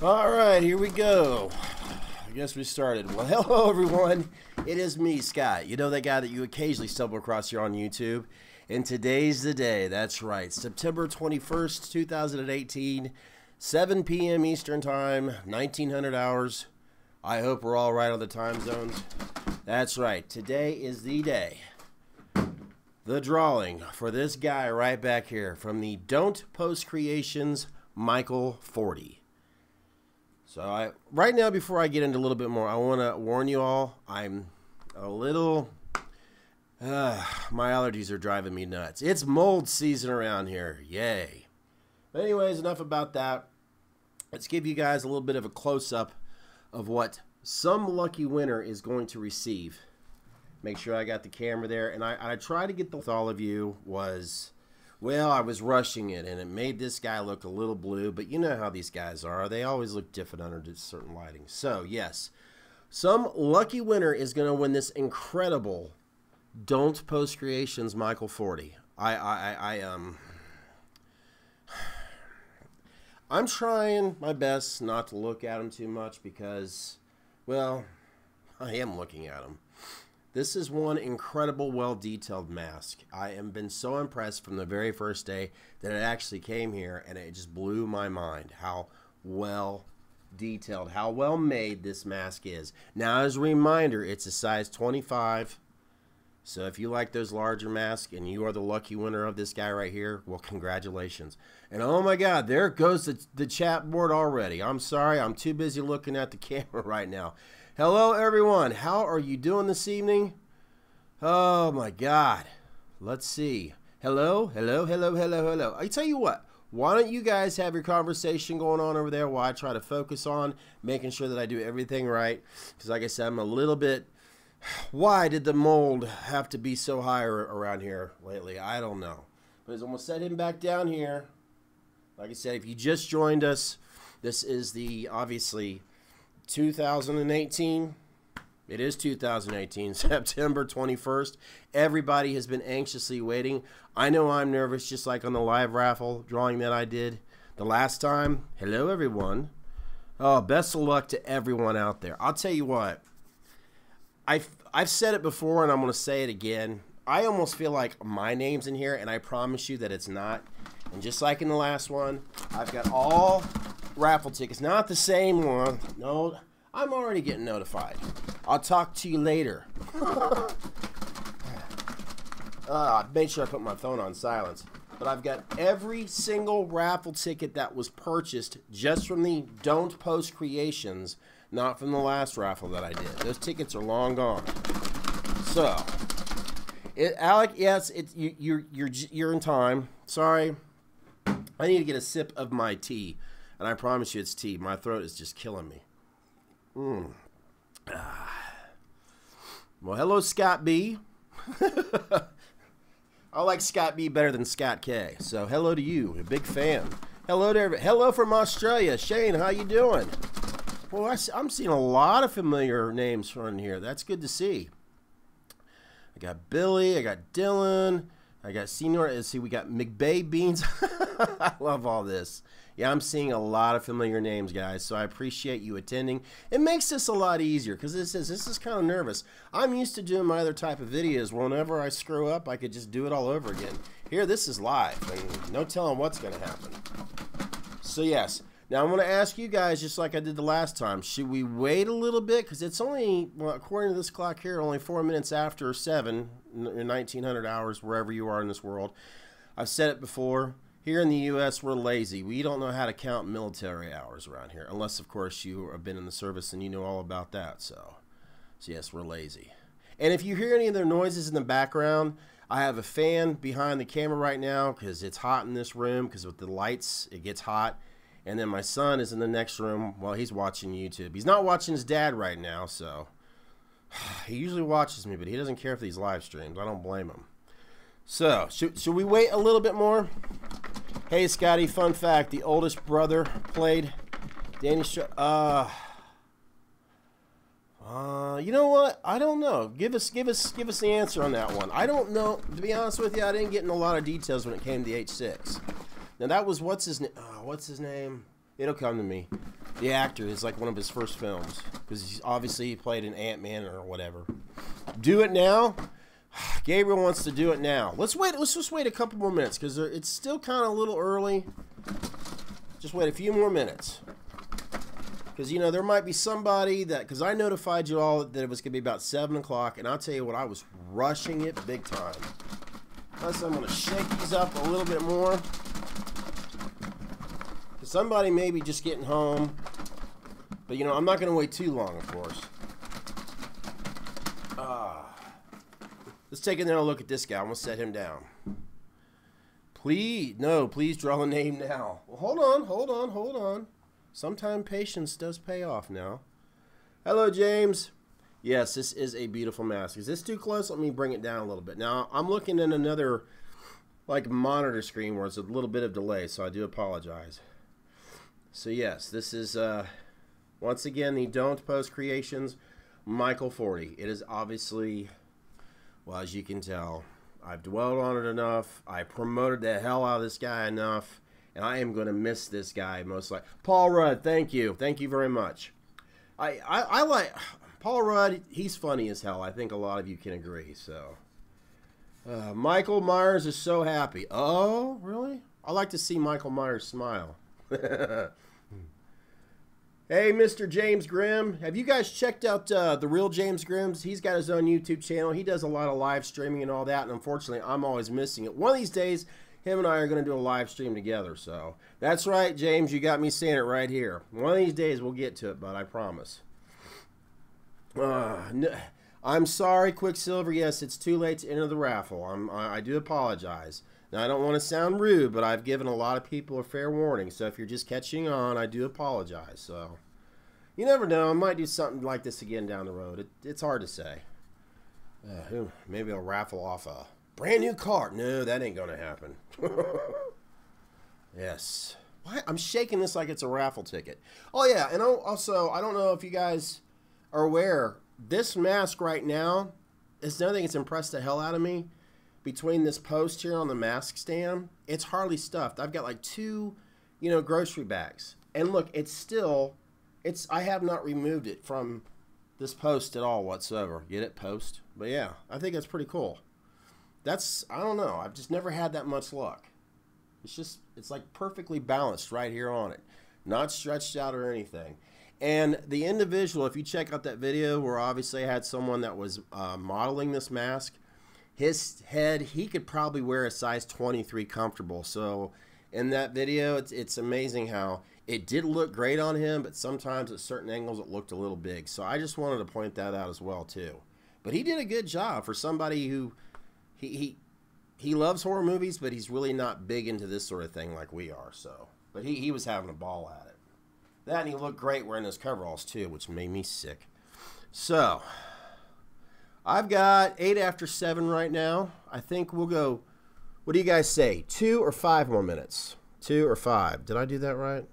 All right, here we go. I guess we started. Well, hello, everyone. It is me, Scott. You know that guy that you occasionally stumble across here on YouTube? And today's the day. That's right. September 21st, 2018, 7 p.m. Eastern Time, 1900 hours. I hope we're all right on the time zones. That's right. Today is the day. The drawing for this guy right back here from the Don't Post Creations, Michael 40. So right now, before I get into a little bit more, I want to warn you all, I'm a little, my allergies are driving me nuts. It's mold season around here. Yay. But anyways, enough about that. Let's give you guys a little bit of a close-up of what some lucky winner is going to receive. Make sure I got the camera there. And I try to get with all of you was... Well, I was rushing it, and it made this guy look a little blue, but you know how these guys are. They always look different under certain lighting. So, yes, some lucky winner is going to win this incredible Don't Post Creations Michael 40. I'm trying my best not to look at him too much because, well, I am looking at him. This is one incredible, well-detailed mask. I have been so impressed from the very first day that it actually came here, and it just blew my mind how well-detailed, how well-made this mask is. Now, as a reminder, it's a size 25, so if you like those larger masks and you are the lucky winner of this guy right here, well, congratulations. And oh my God, there goes the chat board already. I'm sorry, I'm too busy looking at the camera right now. Hello, everyone. How are you doing this evening? Oh, my God. Let's see. Hello, hello, hello, hello, hello. I tell you what. Why don't you guys have your conversation going on over there while I try to focus on making sure that I do everything right? Because, like I said, I'm a little bit... Why did the mold have to be so high around here lately? I don't know. But I'm going to set him back down here. Like I said, if you just joined us, this is the, obviously... 2018. It is 2018, September 21st. Everybody has been anxiously waiting. I know I'm nervous, just like on the live raffle drawing that I did the last time. Hello, everyone. Oh, best of luck to everyone out there. I'll tell you what. I've said it before, and I'm going to say it again. I almost feel like my name's in here, and I promise you that it's not. And just like in the last one, I've got all raffle tickets. Not the same one. No, I'm already getting notified. I'll talk to you later. I made sure I put my phone on silence. But I've got every single raffle ticket that was purchased just from the Don't Post Creations, not from the last raffle that I did. Those tickets are long gone. So, Alec, yes, you're in time. Sorry. I need to get a sip of my tea, and I promise you it's tea. My throat is just killing me. Well, hello, Scott B. I like Scott B better than Scott K. So, hello to you, a big fan. Hello to everybody. Hello from Australia, Shane. How you doing? Well, I'm seeing a lot of familiar names from here. That's good to see. I got Billy. I got Dylan. I got Senior. Let's see, we got McBay Beans. I love all this. Yeah, I'm seeing a lot of familiar names, guys, so I appreciate you attending. It makes this a lot easier because this is kind of nervous. I'm used to doing my other type of videos. Whenever I screw up, I could just do it all over again. Here, this is live, and no telling what's going to happen. So, yes. Now, I'm going to ask you guys, just like I did the last time, should we wait a little bit? Because it's only, well, according to this clock here, only 4 minutes after 7, 1900 hours, wherever you are in this world. I've said it before. Here in the U.S., we're lazy. We don't know how to count military hours around here, unless, of course, you have been in the service and you know all about that. So yes, we're lazy. And if you hear any of the noises in the background, I have a fan behind the camera right now because it's hot in this room because with the lights, it gets hot. And then my son is in the next room while he's watching YouTube. He's not watching his dad right now, so he usually watches me, but he doesn't care for these live streams. I don't blame him. So, should we wait a little bit more? Hey, Scotty, fun fact, the oldest brother played Danny you know what? I don't know. Give us the answer on that one. I don't know. To be honest with you, I didn't get in a lot of details when it came to H6. Now that was what's his name? It'll come to me. The actor is like one of his first films because he's obviously he played in Ant-Man or whatever. Do it now. Gabriel wants to do it now. Let's wait. Let's just wait a couple more minutes because it's still kind of a little early. Just wait a few more minutes. Because, you know, there might be somebody that... Because I notified you all that it was going to be about 7 o'clock. And I'll tell you what, I was rushing it big time. Plus, I'm going to shake these up a little bit more. Because somebody may be just getting home. But, you know, I'm not going to wait too long, of course. Let's take another look at this guy. I'm going to set him down. Please draw a name now. Well, hold on. Sometimes patience does pay off now. Hello, James. Yes, this is a beautiful mask. Is this too close? Let me bring it down a little bit. Now, I'm looking at another, like, monitor screen where it's a little bit of delay, so I do apologize. So, yes, this is, once again, the Don't Post Creations, Michael 40. It is obviously, well, as you can tell, I've dwelled on it enough. I promoted the hell out of this guy enough. And I am going to miss this guy most likely. Paul Rudd, thank you. Thank you very much. I like Paul Rudd. He's funny as hell. I think a lot of you can agree. So, Michael Myers is so happy. Oh, really? I like to see Michael Myers smile. Hey, Mr. James Grimm. Have you guys checked out the real James Grimm? He's got his own YouTube channel. He does a lot of live streaming and all that. And unfortunately, I'm always missing it. One of these days, him and I are going to do a live stream together. So that's right, James. You got me saying it right here. One of these days we'll get to it, but I promise. I'm sorry, Quicksilver. Yes, it's too late to enter the raffle. I do apologize. Now, I don't want to sound rude, but I've given a lot of people a fair warning. So if you're just catching on, I do apologize. So you never know. I might do something like this again down the road. It's hard to say. Maybe I'll raffle off a brand new car. No, that ain't gonna happen. Yes. Why? I'm shaking this like it's a raffle ticket. Oh yeah, and also I don't know if you guys are aware. This mask right now is another thing that's impressed the hell out of me. Between this post here on the mask stand, it's hardly stuffed. I've got like 2, you know, grocery bags, and look, it's still. I have not removed it from this post at all whatsoever. Get it, post? But yeah, I think that's pretty cool. I don't know. I've just never had that much luck. It's like perfectly balanced right here on it. Not stretched out or anything. And the individual, if you check out that video where obviously I had someone that was modeling this mask, his head, he could probably wear a size 23 comfortable. So in that video, it's amazing how it did look great on him, but sometimes at certain angles it looked a little big. So I just wanted to point that out as well too. But he did a good job for somebody who... He loves horror movies, but he's really not big into this sort of thing like we are. So, but he was having a ball at it. That, and he looked great wearing those coveralls too, which made me sick. So, I've got 8 after 7 right now. I think we'll go. What do you guys say? 2 or 5 more minutes? 2 or 5? Did I do that right?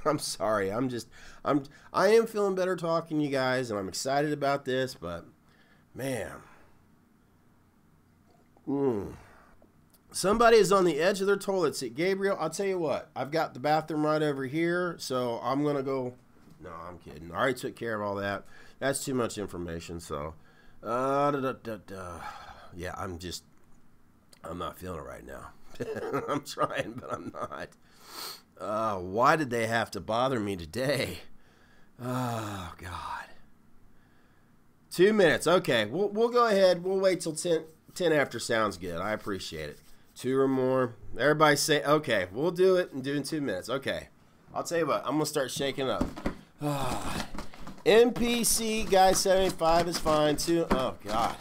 I'm sorry. I am feeling better talking to you guys, and I'm excited about this, but man. Somebody is on the edge of their toilet seat. Gabriel, I'll tell you what. I've got the bathroom right over here, so I'm going to go. No, I'm kidding. I already took care of all that. That's too much information, so. Yeah, I'm not feeling it right now. I'm trying, but I'm not. Why did they have to bother me today? Oh, God. 2 minutes. Okay, we'll go ahead. We'll wait till 10 after sounds good. I appreciate it. 2 or more. Everybody say, okay, we'll do it and do it in 2 minutes. Okay. I'll tell you what. I'm going to start shaking up. NPC guy 75 is fine too. Oh, God.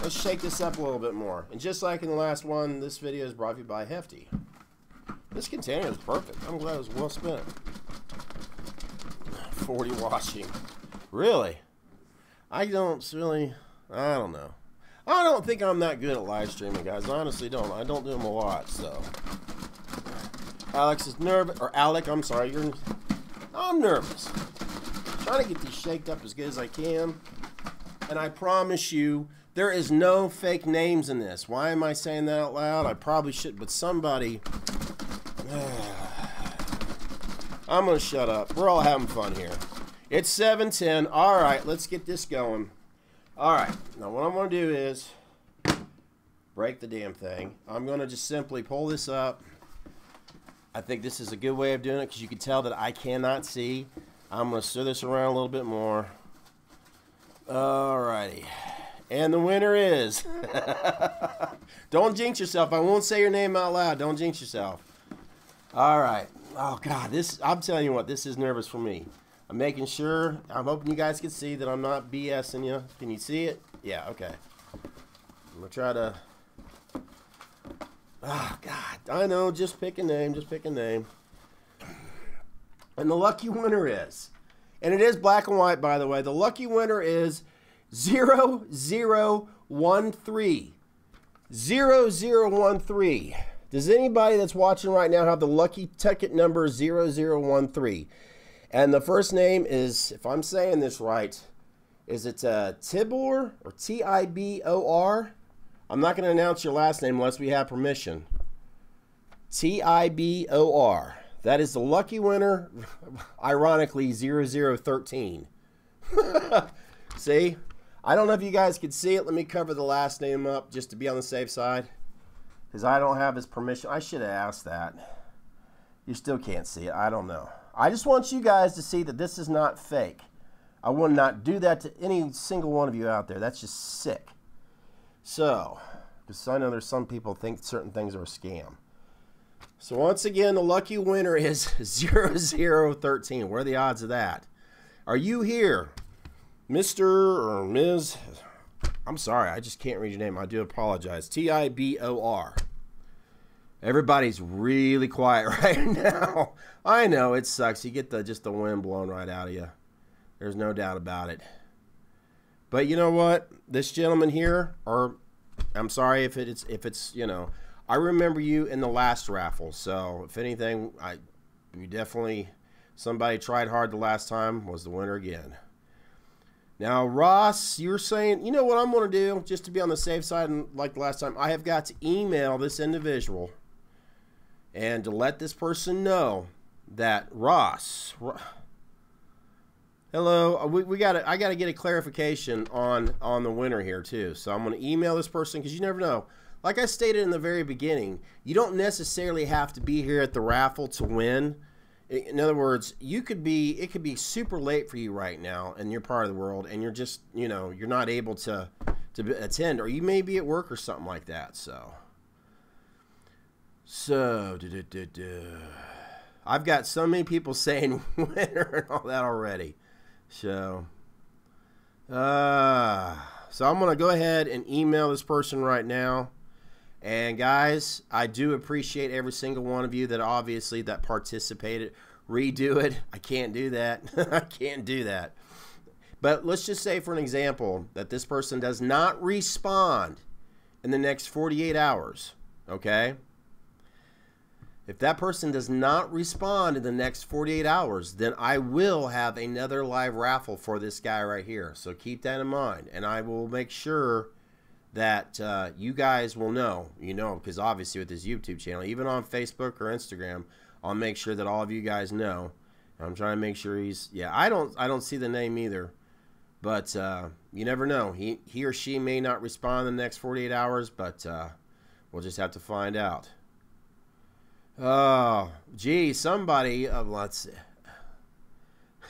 Let's shake this up a little bit more. And just like in the last one, this video is brought to you by Hefty. This container is perfect. I'm glad it was well spent. 40 washing. Really? I don't know. I don't think I'm that good at live streaming, guys. I honestly don't. I don't do them a lot, so. Alex is nervous. Or Alec, I'm sorry. I'm nervous. I'm trying to get these shaked up as good as I can. And I promise you, there is no fake names in this. Why am I saying that out loud? I probably should, but somebody. I'm going to shut up. We're all having fun here. It's 7:10. All right, let's get this going. All right. Now, what I'm going to do is break the damn thing. I'm going to just simply pull this up. I think this is a good way of doing it because you can tell that I cannot see. I'm going to stir this around a little bit more. All righty. And the winner is... Don't jinx yourself. I won't say your name out loud. Don't jinx yourself. All right. Oh, God. I'm telling you what, this is nervous for me. I'm making sure. I'm hoping you guys can see that I'm not BSing you. Can you see it? Yeah, okay. I'm going to try to... Oh, God. I know. Just pick a name. Just pick a name. And the lucky winner is... And it is black and white, by the way. The lucky winner is 0013. 0013. Does anybody that's watching right now have the lucky ticket number 0013? And the first name is, if I'm saying this right, is it TUMBLR or TIBOR? I'm not going to announce your last name unless we have permission. TIBOR. That is the lucky winner, ironically, 0013. See? I don't know if you guys can see it. Let me cover the last name up just to be on the safe side. Because I don't have his permission. I should have asked that. You still can't see it. I don't know. I just want you guys to see that this is not fake. I would not do that to any single one of you out there. That's just sick. So, because I know there's some people think certain things are a scam. So once again, the lucky winner is 0013. What are the odds of that? Are you here? Mr. or Ms. I'm sorry, I just can't read your name. I do apologize. TIBOR. Everybody's really quiet right now. I know, it sucks. You get just the wind blowing right out of you. There's no doubt about it. But you know what? This gentleman here, or I'm sorry if it's you know, I remember you in the last raffle. So if anything, you definitely, somebody tried hard the last time, was the winner again. Now, Ross, you're saying, you know what I'm going to do, just to be on the safe side, and like the last time, I have got to email this individual and to let this person know that Ross, hello, I got to get a clarification on the winner here too. So I'm going to email this person because you never know. Like I stated in the very beginning, you don't necessarily have to be here at the raffle to win. In other words, it could be super late for you right now in your part of the world, and you're just, you know, you're not able to attend, or you may be at work or something like that. So I've got so many people saying winner and all that already. So I'm going to go ahead and email this person right now. And guys, I do appreciate every single one of you that obviously that participated. Redo it. I can't do that. I can't do that. But let's just say for an example that this person does not respond in the next 48 hours. Okay? If that person does not respond in the next 48 hours, then I will have another live raffle for this guy right here. So keep that in mind. And I will make sure that you guys will know, because obviously with this YouTube channel, even on Facebook or Instagram, I'll make sure that all of you guys know. I'm trying to make sure he's, yeah, I don't see the name either, but you never know. He or she may not respond in the next 48 hours, but we'll just have to find out. Oh, gee, somebody, let's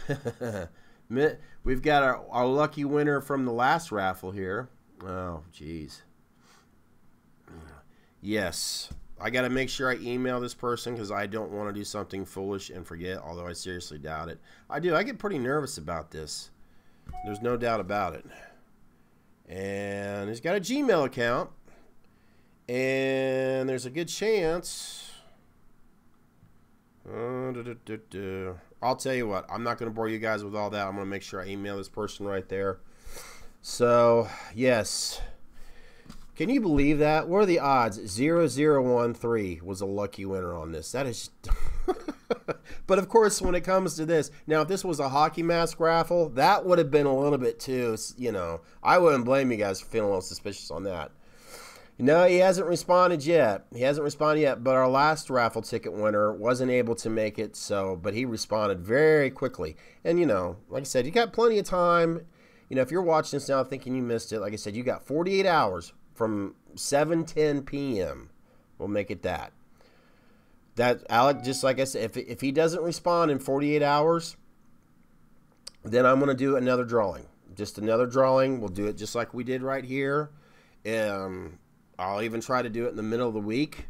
see. We've got our lucky winner from the last raffle here. Oh, geez. Yes. I got to make sure I email this person because I don't want to do something foolish and forget, although I seriously doubt it. I do. I get pretty nervous about this. There's no doubt about it. And he's got a Gmail account. And there's a good chance. I'll tell you what. I'm not going to bore you guys with all that. I'm going to make sure I email this person right there. So, yes. Can you believe that? What are the odds? 0013 was a lucky winner on this. That is... But, of course, when it comes to this... Now, if this was a hockey mask raffle, that would have been a little bit too, I wouldn't blame you guys for feeling a little suspicious on that. No, he hasn't responded yet. He hasn't responded yet, but our last raffle ticket winner wasn't able to make it, so, but he responded very quickly. And, you know, like I said, you got plenty of time. You know, if you're watching this now thinking you missed it, like I said, you got 48 hours from 7:10 p.m. We'll make it that. That, Alec, just like I said, if he doesn't respond in 48 hours, then I'm going to do another drawing. Just another drawing. We'll do it just like we did right here. I'll even try to do it in the middle of the week.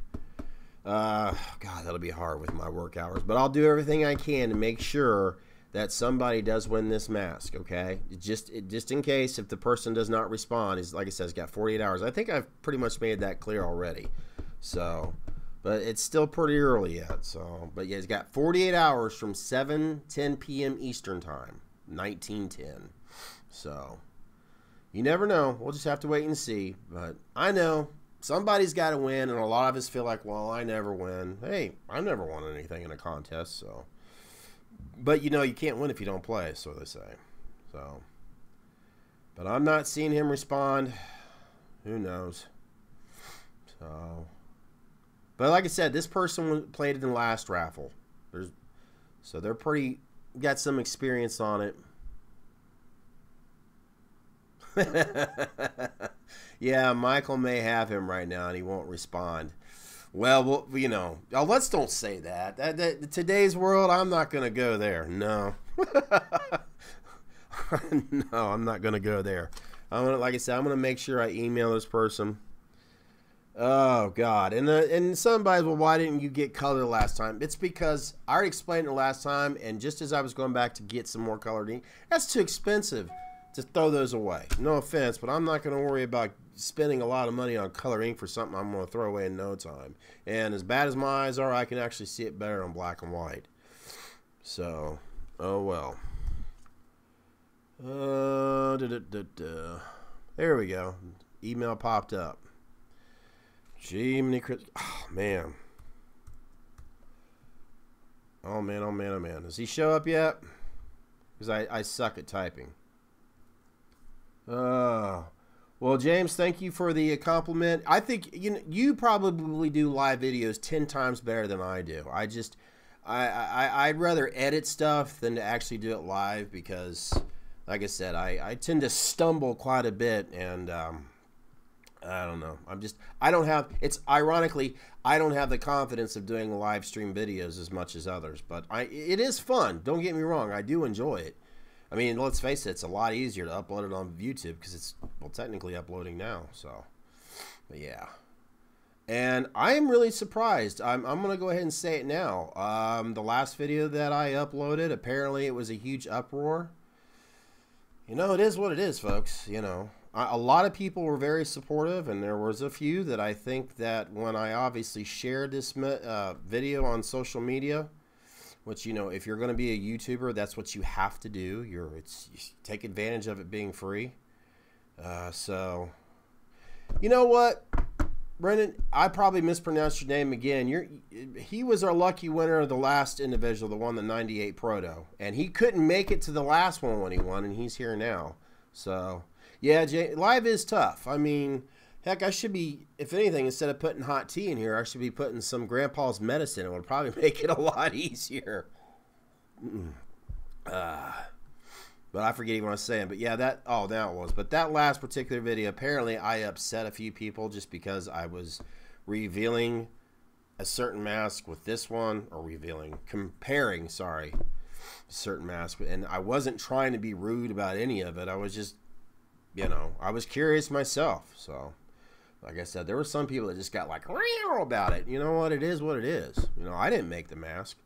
God, that'll be hard with my work hours. But I'll do everything I can to make sure that somebody does win this mask, okay? Just in case if the person does not respond, is like I said, it's got 48 hours. I think I've pretty much made that clear already. So, but it's still pretty early yet. So, but yeah, it's got 48 hours from 7:10 p.m. Eastern Time, 1910. So, you never know. We'll just have to wait and see. But I know somebody's got to win, and a lot of us feel like, well, I never win. Hey, I never won anything in a contest, so. But, you know, you can't win if you don't play, so they say. So, but I'm not seeing him respond. Who knows? So, but like I said, this person played it in the last raffle. So they're pretty, got some experience on it. Yeah, Michael may have him right now, and he won't respond. Well, you know, let's don't say that. Today's world, I'm not going to go there. No. No, I'm not going to go there. Like I said, I'm going to make sure I email this person. Oh, God. And somebody's, well, why didn't you get color last time? It's because I already explained it last time, and just as I was going back to get some more colored ink, that's too expensive to throw those away. No offense, but I'm not going to worry about spending a lot of money on color ink for something I'm going to throw away in no time. And as bad as my eyes are, I can actually see it better on black and white. So, oh well. There we go. Email popped up. Jiminy Christmas. Oh, man. Oh, man, oh, man, oh, man. Does he show up yet? Because I suck at typing. Well, James, thank you for the compliment. I think you probably do live videos 10 times better than I do. I'd rather edit stuff than to actually do it live because, like I said, I tend to stumble quite a bit, and I don't know. Ironically, I don't have the confidence of doing live stream videos as much as others, but it is fun. Don't get me wrong. I do enjoy it. I mean, let's face it, it's a lot easier to upload it on YouTube because it's, well, technically uploading now. So, but yeah. And I am really surprised. I'm going to go ahead and say it now. The last video that I uploaded, apparently it was a huge uproar. You know, it is what it is, folks. You know, a lot of people were very supportive, and there was a few that I think that when I obviously shared this video on social media, which, you know, if you're going to be a YouTuber, that's what you have to do. You take advantage of it being free. So, you know what, Brendan? I probably mispronounced your name again. He was our lucky winner of the last individual, the one, the 98 Proto. And he couldn't make it to the last one when he won, and he's here now. So, yeah, live is tough. I mean, heck, I should be, if anything, instead of putting hot tea in here, I should be putting some grandpa's medicine. It would probably make it a lot easier. But I forget even what I was saying. But yeah, now it was. But that last particular video, apparently I upset a few people just because I was revealing a certain mask with this one, or comparing, sorry, a certain mask. And I wasn't trying to be rude about any of it. I was just, you know, I was curious myself. So, like I said, there were some people that just got like real about it. You know what? It is what it is. You know, I didn't make the mask.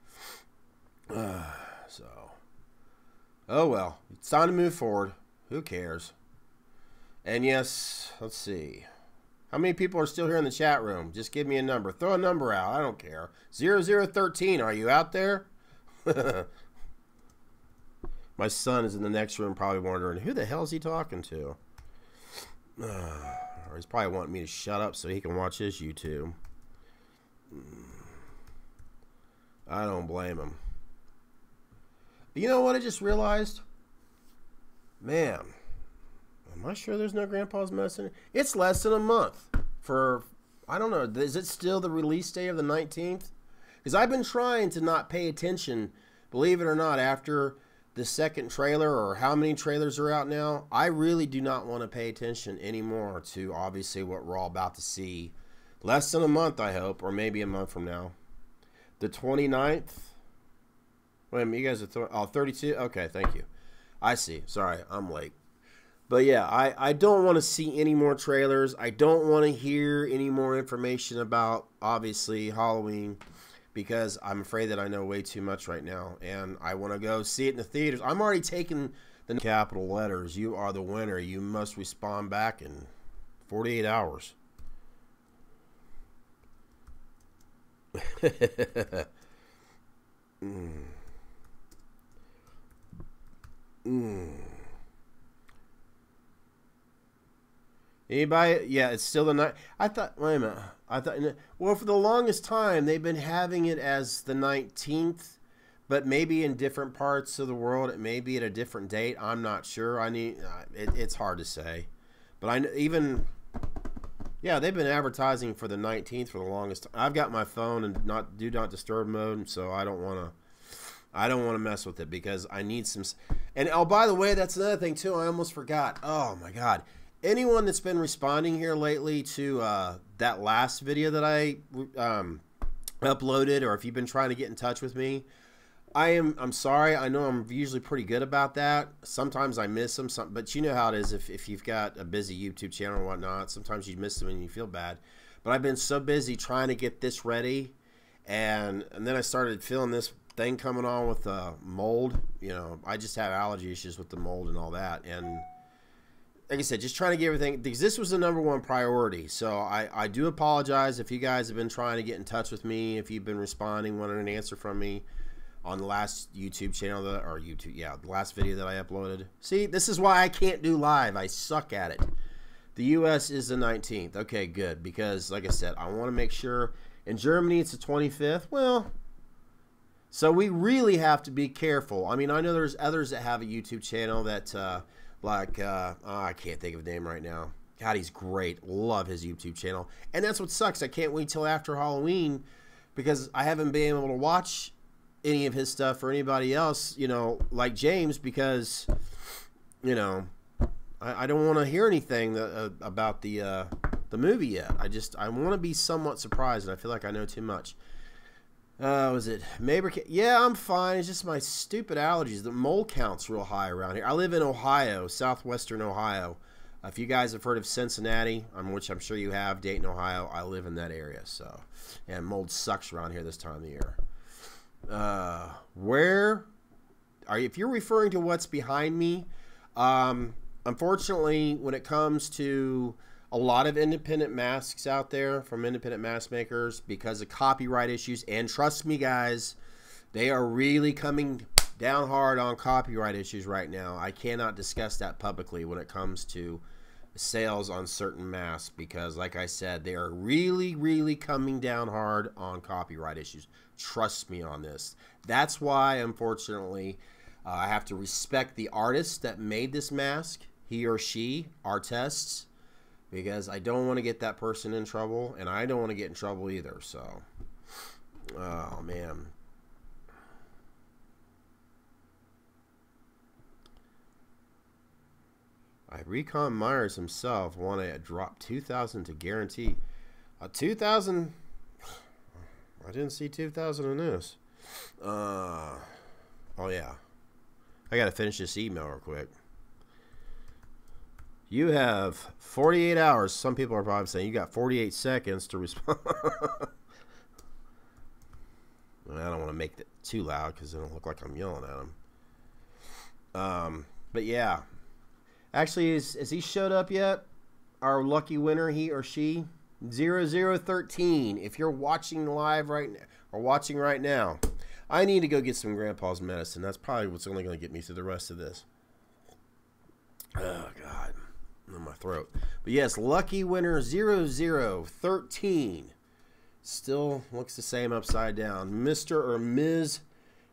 So, oh well. It's time to move forward. Who cares? And yes, let's see. How many people are still here in the chat room? Just give me a number. Throw a number out. I don't care. 0013. Are you out there? My son is in the next room probably wondering, who the hell is he talking to? Or he's probably wanting me to shut up so he can watch his YouTube. I don't blame him. You know what I just realized? Man, am I sure there's no grandpa's medicine? It's less than a month. for, I don't know, is it still the release date of the 19th? Because I've been trying to not pay attention, believe it or not, after the second trailer, or how many trailers are out now. I really do not want to pay attention anymore to obviously what we're all about to see. Less than a month, I hope, or maybe a month from now. The 29th. Wait a minute, you guys are 32? Okay, thank you. I see. Sorry, I'm late. But yeah, I don't want to see any more trailers. I don't want to hear any more information about, obviously, Halloween, because I'm afraid that I know way too much right now, and I want to go see it in the theaters. I'm already taking the capital letters. You are the winner. You must respond back in 48 hours. Anybody? Yeah, it's still the night. I thought, wait a minute. I thought, well, for the longest time, they've been having it as the 19th, but maybe in different parts of the world, it may be at a different date. I'm not sure. It's hard to say. But yeah, they've been advertising for the 19th for the longest time. I've got my phone in do not disturb mode, so I don't want to mess with it, because I need some. And oh, by the way, that's another thing too. I almost forgot. Oh my God. Anyone that's been responding here lately to that last video that I uploaded, or if you've been trying to get in touch with me, I'm sorry. I know I'm usually pretty good about that. Sometimes I miss them, but you know how it is if you've got a busy YouTube channel or whatnot. Sometimes you miss them and you feel bad. But I've been so busy trying to get this ready, and then I started feeling this thing coming on with mold. You know, I just have allergy issues with the mold and all that, and like I said, just trying to get everything, because this was the number1 priority. So I do apologize if you guys have been trying to get in touch with me, if you've been responding, wanting an answer from me on the last YouTube channel, the last video that I uploaded. See, this is why I can't do live. I suck at it. The U.S. is the 19th. Okay, good, because like I said, I want to make sure. In Germany, it's the 25th. Well, so we really have to be careful. I mean, I know there's others that have a YouTube channel that... I can't think of a name right now. God, he's great. Love his YouTube channel. And that's what sucks. I can't wait till after Halloween, because I haven't been able to watch any of his stuff or anybody else, you know, like James, because, you know, I don't want to hear anything about the movie yet. I want to be somewhat surprised, and I feel like I know too much. Was it Maber? Yeah, I'm fine. It's just my stupid allergies. The mold count's real high around here. I live in Ohio, southwestern Ohio. If you guys have heard of Cincinnati, which I'm sure you have, Dayton, Ohio, I live in that area. So, and mold sucks around here this time of the year. If you're referring to what's behind me, unfortunately, when it comes to a lot of independent masks out there from independent mask makers, because of copyright issues, and trust me guys, they are really coming down hard on copyright issues right now. I cannot discuss that publicly when it comes to sales on certain masks, because like I said, they are really, really coming down hard on copyright issues. Trust me on this. That's why, unfortunately, I have to respect the artist that made this mask, he or she, artists, because I don't want to get that person in trouble, and I don't want to get in trouble either. So, oh man. Recon Myers himself wanted to drop 2,000 to guarantee. 2,000? I didn't see 2,000 in this. Oh yeah. I gotta finish this email real quick. You have 48 hours. Some people are probably saying you got 48 seconds to respond. I don't want to make it too loud because it'll look like I'm yelling at him. But yeah. Actually, has he showed up yet? Our lucky winner, he or she? 0013. If you're watching live right now, or watching right now, I need to go get some grandpa's medicine. That's probably what's only going to get me through the rest of this. Oh, God. In my throat. But yes, lucky winner 0013. Still looks the same upside down. Mr. or Ms.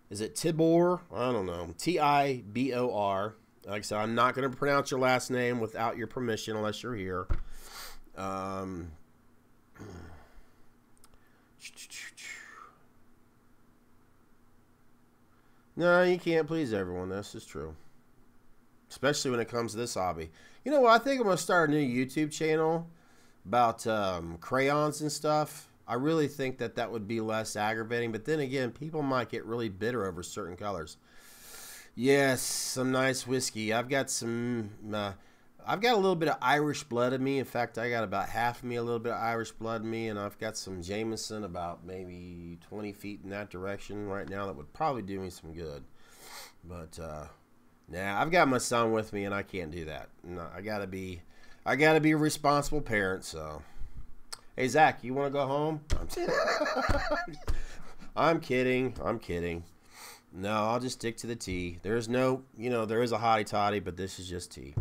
Is it Tibor? I don't know. Tibor. Like I said, I'm not going to pronounce your last name without your permission unless you're here. No, you can't please everyone. This is true. Especially when it comes to this hobby. You know what? I think I'm going to start a new YouTube channel about crayons and stuff. I really think that that would be less aggravating. But then again, people might get really bitter over certain colors. Yes, some nice whiskey. I've got some... I've got a little bit of Irish blood in me. In fact, I got about half of me, a little bit of Irish blood in me. And I've got some Jameson about maybe 20 feet in that direction right now that would probably do me some good. But, nah, I've got my son with me, and I can't do that. No, I gotta be a responsible parent. So, hey Zach, you want to go home? I'm kidding. I'm kidding. No, I'll just stick to the tea. There's no, there is a hottie toddy, but this is just tea.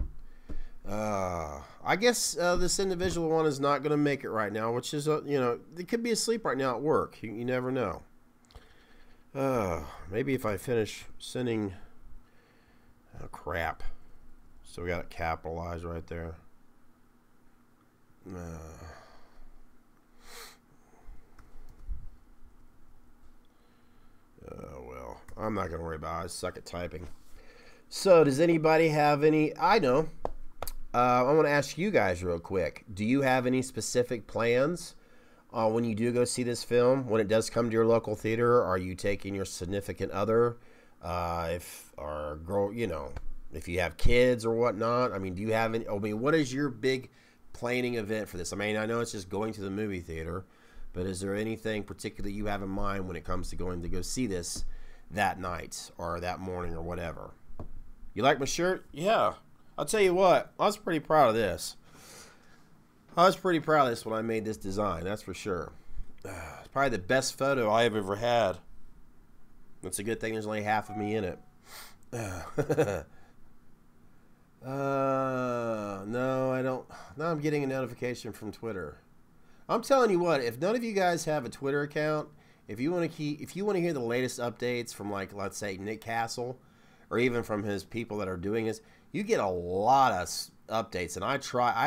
I guess this individual one is not going to make it right now, which is, they could be asleep right now at work. You never know. Maybe if I finish sending... Oh, crap. So we got it capitalized right there. Well, I'm not going to worry about it. I suck at typing. So, does anybody have any... I know. I want to ask you guys real quick. Do you have any specific plans when you do go see this film? When it does come to your local theater, are you taking your significant other? If you have kids or whatnot, I mean, do you have any? I mean, what is your big planning event for this? I mean, I know it's just going to the movie theater, but is there anything particular you have in mind when it comes to going to go see this that night or that morning or whatever? You like my shirt? Yeah. I'll tell you what, I was pretty proud of this. I was pretty proud of this when I made this design, that's for sure. It's probably the best photo I have ever had. It's a good thing there's only half of me in it. No, I don't. Now I'm getting a notification from Twitter. I'm telling you what, if none of you guys have a Twitter account, if you want to hear the latest updates from, like, let's say Nick Castle, or even from his people that are doing this, you get a lot of updates. And I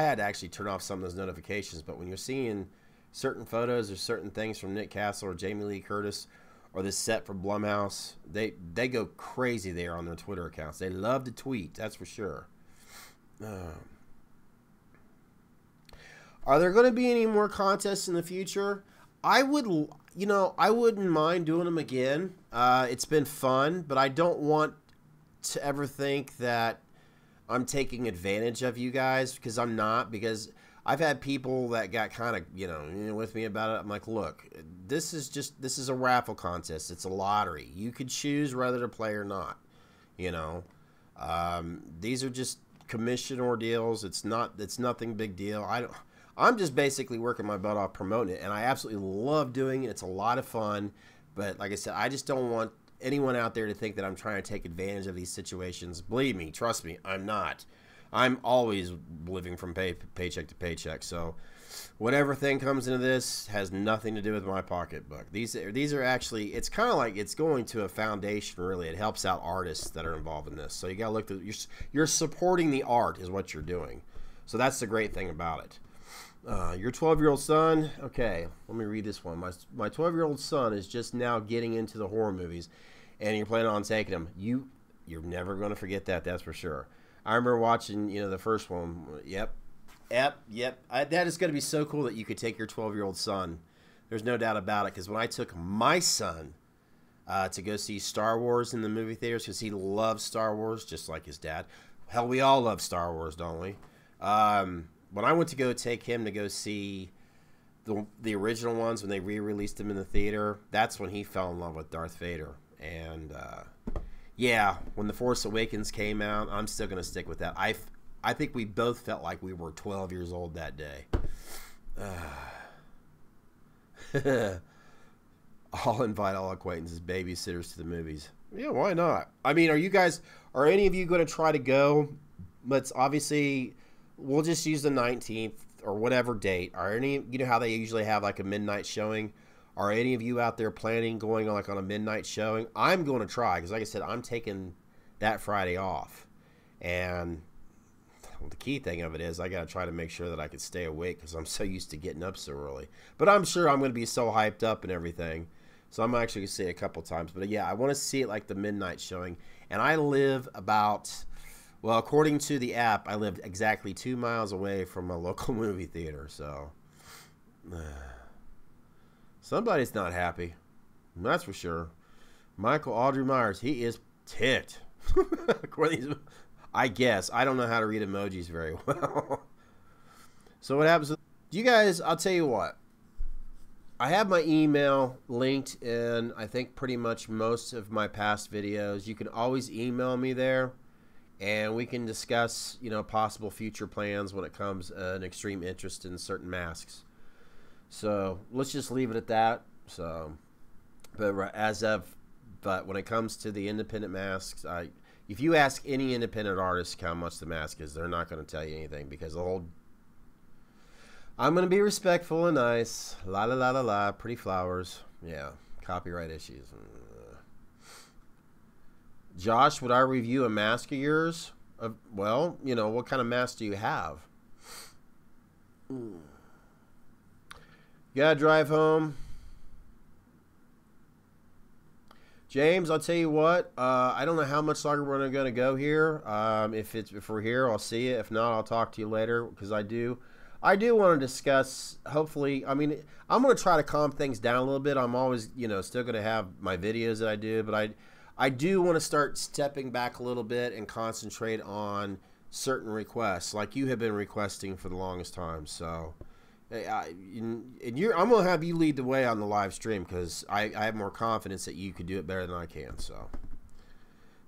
had to actually turn off some of those notifications, but when you're seeing certain photos or certain things from Nick Castle or Jamie Lee Curtis or this set from Blumhouse, they go crazy there on their Twitter accounts. They love to tweet, that's for sure. Are there going to be any more contests in the future? I wouldn't mind doing them again. It's been fun, but I don't want to ever think that I'm taking advantage of you guys, because I'm not. Because I've had people that got kind of, with me about it. I'm like, look, this is a raffle contest. It's a lottery. You could choose whether to play or not. These are just commission ordeals. It's nothing big deal. I'm just basically working my butt off promoting it, and I absolutely love doing it. It's a lot of fun, but like I said, I just don't want anyone out there to think that I'm trying to take advantage of these situations. Believe me, trust me, I'm not. I'm always living from paycheck to paycheck. So whatever thing comes into this has nothing to do with my pocketbook. These are actually, it's kind of like it's going to a foundation, really. It helps out artists that are involved in this. So you got to look at, you're supporting the art is what you're doing. So that's the great thing about it. Your 12-year-old son, okay, let me read this one. My 12-year-old son is just now getting into the horror movies, and you're planning on taking him. You're never going to forget that, that's for sure. I remember watching, the first one. Yep. That is going to be so cool that you could take your 12-year-old son. There's no doubt about it, because when I took my son to go see Star Wars in the movie theaters, because he loves Star Wars just like his dad. Hell, we all love Star Wars, don't we? When I went to go take him to go see the original ones when they re-released them in the theater, that's when he fell in love with Darth Vader. And yeah, when The Force Awakens came out, I'm still going to stick with that. I think we both felt like we were 12 years old that day. I'll invite all acquaintances, babysitters to the movies. Yeah, why not? I mean, are any of you going to try to go? Let's obviously... We'll just use the 19th or whatever date. Are any, how they usually have like a midnight showing? Are any of you out there planning going on a midnight showing? I'm going to try, because like I said, I'm taking that Friday off. And the key thing of it is I got to try to make sure that I can stay awake because I'm so used to getting up so early. But I'm sure I'm going to be so hyped up and everything. So I'm actually going to see it a couple times. But yeah, I want to see it like the midnight showing. And I live about, well, according to the app, I live exactly 2 miles away from a local movie theater. So somebody's not happy. That's for sure. Michael Audrey Myers, he is ticked. I guess. I don't know how to read emojis very well. So what happens? You guys, I'll tell you what. I have my email linked in, I think, pretty much most of my past videos. You can always email me there, and we can discuss, you know, possible future plans when it comes an extreme interest in certain masks. So let's just leave it at that. So, but when it comes to the independent masks, if you ask any independent artist how much the mask is, they're not going to tell you anything because the whole. I'm going to be respectful and nice. La la la la la. Pretty flowers. Yeah. Copyright issues. Josh, would I review a mask of yours? Well, you know, what kind of mask do you have? You got to drive home. James, I'll tell you what. I don't know how much longer we're going to go here. If we're here, I'll see you. If not, I'll talk to you later because I do want to discuss, hopefully, I mean, I'm going to try to calm things down a little bit. I'm always, you know, still going to have my videos that I do, but I do want to start stepping back a little bit and concentrate on certain requests like you have been requesting for the longest time. So, I'm going to have you lead the way on the live stream because I have more confidence that you could do it better than I can. So,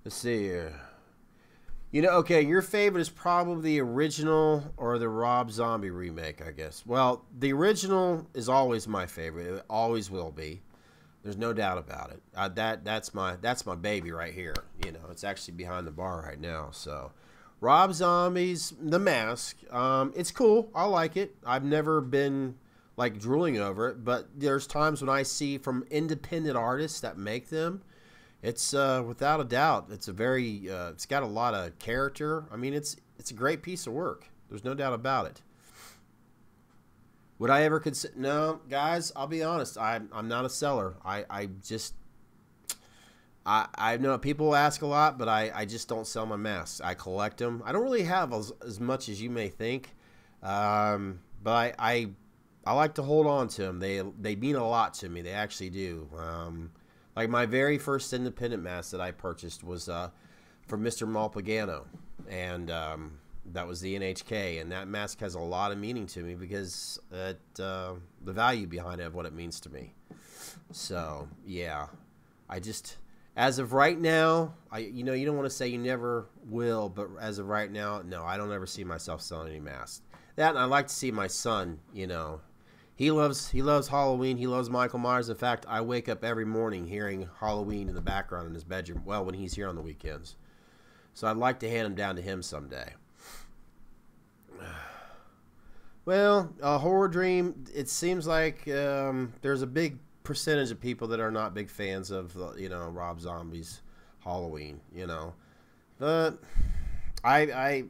let's see here. You know, okay, your favorite is probably the original or the Rob Zombie remake, I guess. Well, the original is always my favorite. It always will be. There's no doubt about it. That's my baby right here. You know, it's actually behind the bar right now. So, Rob Zombie's The Mask. It's cool. I like it. I've never been like drooling over it, but there's times when I see from independent artists that make them. It's without a doubt. It's a very. It's got a lot of character. I mean, it's a great piece of work. There's no doubt about it. Would I ever consider? No, guys. I'll be honest. I'm not a seller. I know people ask a lot, but I just don't sell my masks. I collect them. I don't really have as much as you may think, but I like to hold on to them. They mean a lot to me. They actually do. Like my very first independent mask that I purchased was from Mr. Malpagano, and that was the NHK, and that mask has a lot of meaning to me because the value behind it of what it means to me. So yeah, as of right now, you know, you don't want to say you never will, but as of right now, no, I don't ever see myself selling any masks. That, and I'd like to see my son, you know. He loves Halloween. He loves Michael Myers. In fact, I wake up every morning hearing Halloween in the background in his bedroom. Well, when he's here on the weekends. So I'd like to hand him down to him someday. Well, a horror dream, it seems like there's a big percentage of people that are not big fans of, you know, Rob Zombie's Halloween, you know. But I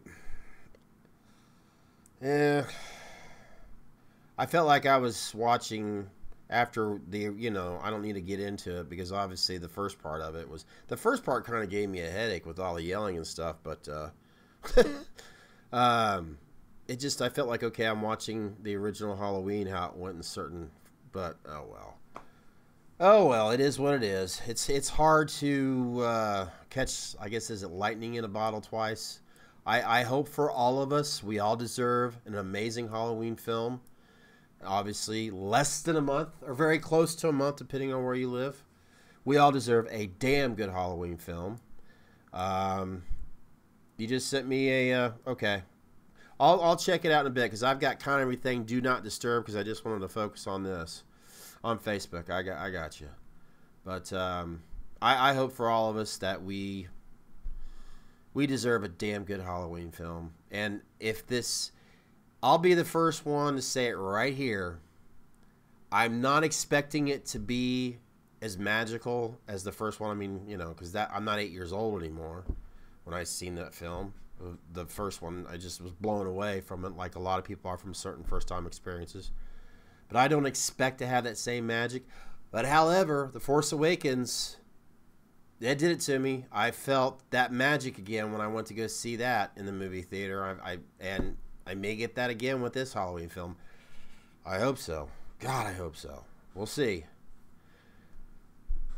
felt like I was watching after the, you know, I don't need to get into it because obviously the first part of it was, the first part kind of gave me a headache with all the yelling and stuff, but it just, I felt like, okay, I'm watching the original Halloween, how it went in certain, but oh well. Oh well, it is what it is. It's hard to catch, I guess, is it lightning in a bottle twice? I hope for all of us, we all deserve an amazing Halloween film. Obviously, less than a month, or very close to a month, depending on where you live. We all deserve a damn good Halloween film. You just sent me a, okay. I'll check it out in a bit, because I've got kind of everything do not disturb, because I just wanted to focus on this. On Facebook, I got you. But I hope for all of us that we deserve a damn good Halloween film. And if this... I'll be the first one to say it right here. I'm not expecting it to be as magical as the first one. I mean, you know, because I'm not 8 years old anymore when I seen that film. The first one, I just was blown away from it, like a lot of people are from certain first-time experiences. But I don't expect to have that same magic. But however, The Force Awakens, that did it to me. I felt that magic again when I went to go see that in the movie theater. And I may get that again with this Halloween film. I hope so. God, I hope so. We'll see.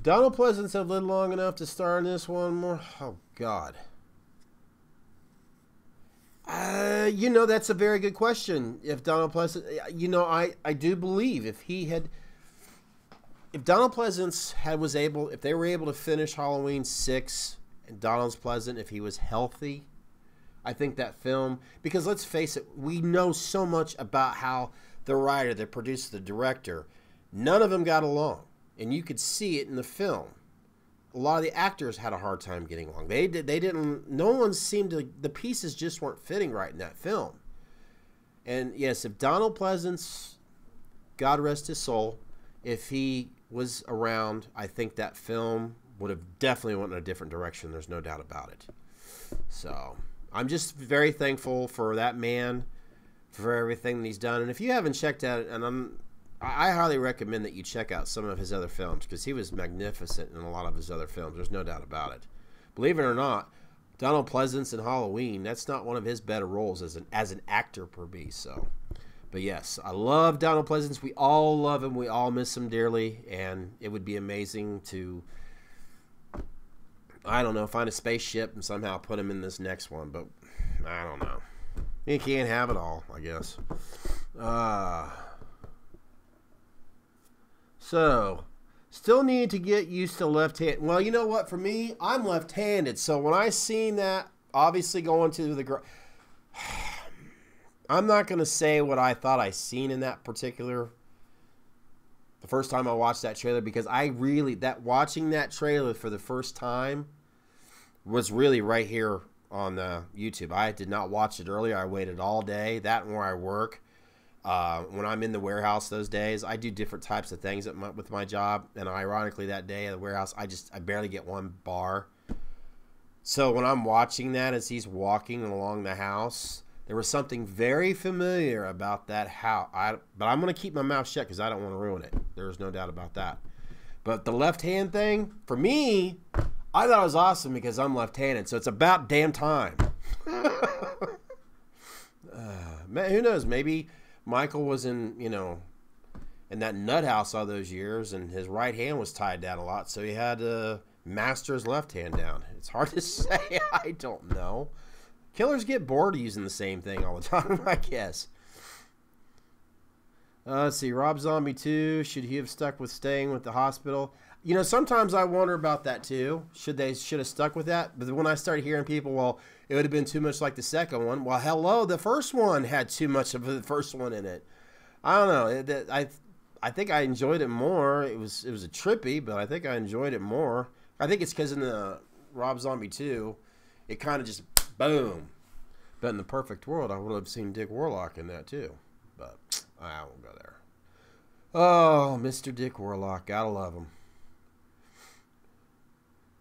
Donald Pleasance have lived long enough to star in this one more? Oh, God. You know, that's a very good question. If Donald Pleasance, you know, I do believe if Donald Pleasance if they were able to finish Halloween 6 and Donald Pleasance, if he was healthy, I think that film, because let's face it, we know so much about how the writer, the producer, the director, none of them got along. And you could see it in the film. A lot of the actors had a hard time getting along. They didn't, no one seemed to, the pieces just weren't fitting right in that film. And yes, if Donald Pleasance, God rest his soul, if he was around, I think that film would have definitely went in a different direction. There's no doubt about it. So I'm just very thankful for that man, for everything that he's done. And if you haven't checked out it, and I highly recommend that you check out some of his other films, because he was magnificent in a lot of his other films. There's no doubt about it. Believe it or not, Donald Pleasance in Halloween, that's not one of his better roles as an actor per me. So, but yes, I love Donald Pleasance. We all love him. We all miss him dearly, and it would be amazing to, I don't know, find a spaceship and somehow put him in this next one. But I don't know. You can't have it all, I guess. So, still need to get used to left hand. Well, you know what? For me, I'm left-handed. So when I seen that, obviously going to the I'm not going to say what I thought I seen in that particular, the first time I watched that trailer, because watching that trailer for the first time was really right here on YouTube. I did not watch it earlier. I waited all day. That and where I work. When I'm in the warehouse those days, I do different types of things with my job. And ironically, that day at the warehouse, I barely get one bar. So when I'm watching that as he's walking along the house, there was something very familiar about that house. But I'm going to keep my mouth shut because I don't want to ruin it. There's no doubt about that. But the left hand thing, for me, I thought it was awesome because I'm left-handed. So it's about damn time. Man, who knows? Maybe Michael was in that nut house all those years, and his right hand was tied down a lot, so he had to master his left hand down. It's hard to say. I don't know. Killers get bored of using the same thing all the time, I guess. Let's see. Rob Zombie 2. Should he have stuck with staying with the hospital? You know, sometimes I wonder about that too. Should have stuck with that? But when I started hearing people, well, it would have been too much like the second one. Well, hello, the first one had too much of the first one in it. I don't know. I think I enjoyed it more. It was a trippy, but I think I enjoyed it more. I think it's because in the Rob Zombie 2, it kind of just boom. But in the perfect world, I would have seen Dick Warlock in that too. But I won't go there. Oh, Mr. Dick Warlock, gotta love him.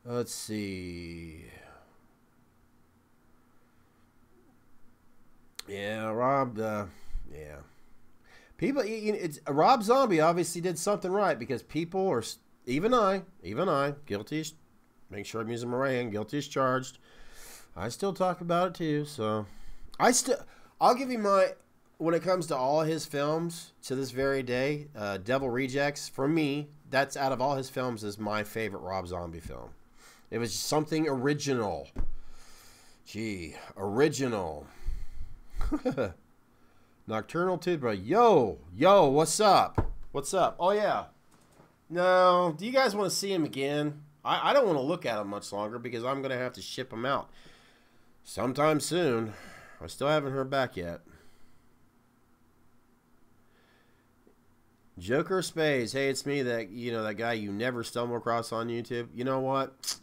Let's see. Yeah, Rob. Yeah. People. Rob Zombie obviously did something right because people are. Even I, guilty as. Make sure I'm using Moran. Guilty as charged. I still talk about it too. So, I'll give you my. When it comes to all his films to this very day, Devil Rejects for me, that's out of all his films is my favorite Rob Zombie film. It was something original. Gee, original. Nocturnal Toothbrush. Yo, what's up? What's up? Oh, yeah. No, do you guys want to see him again? I don't want to look at him much longer because I'm going to have to ship him out sometime soon. I still haven't heard back yet. Joker Spades. Hey, it's me, that guy you never stumble across on YouTube. You know what?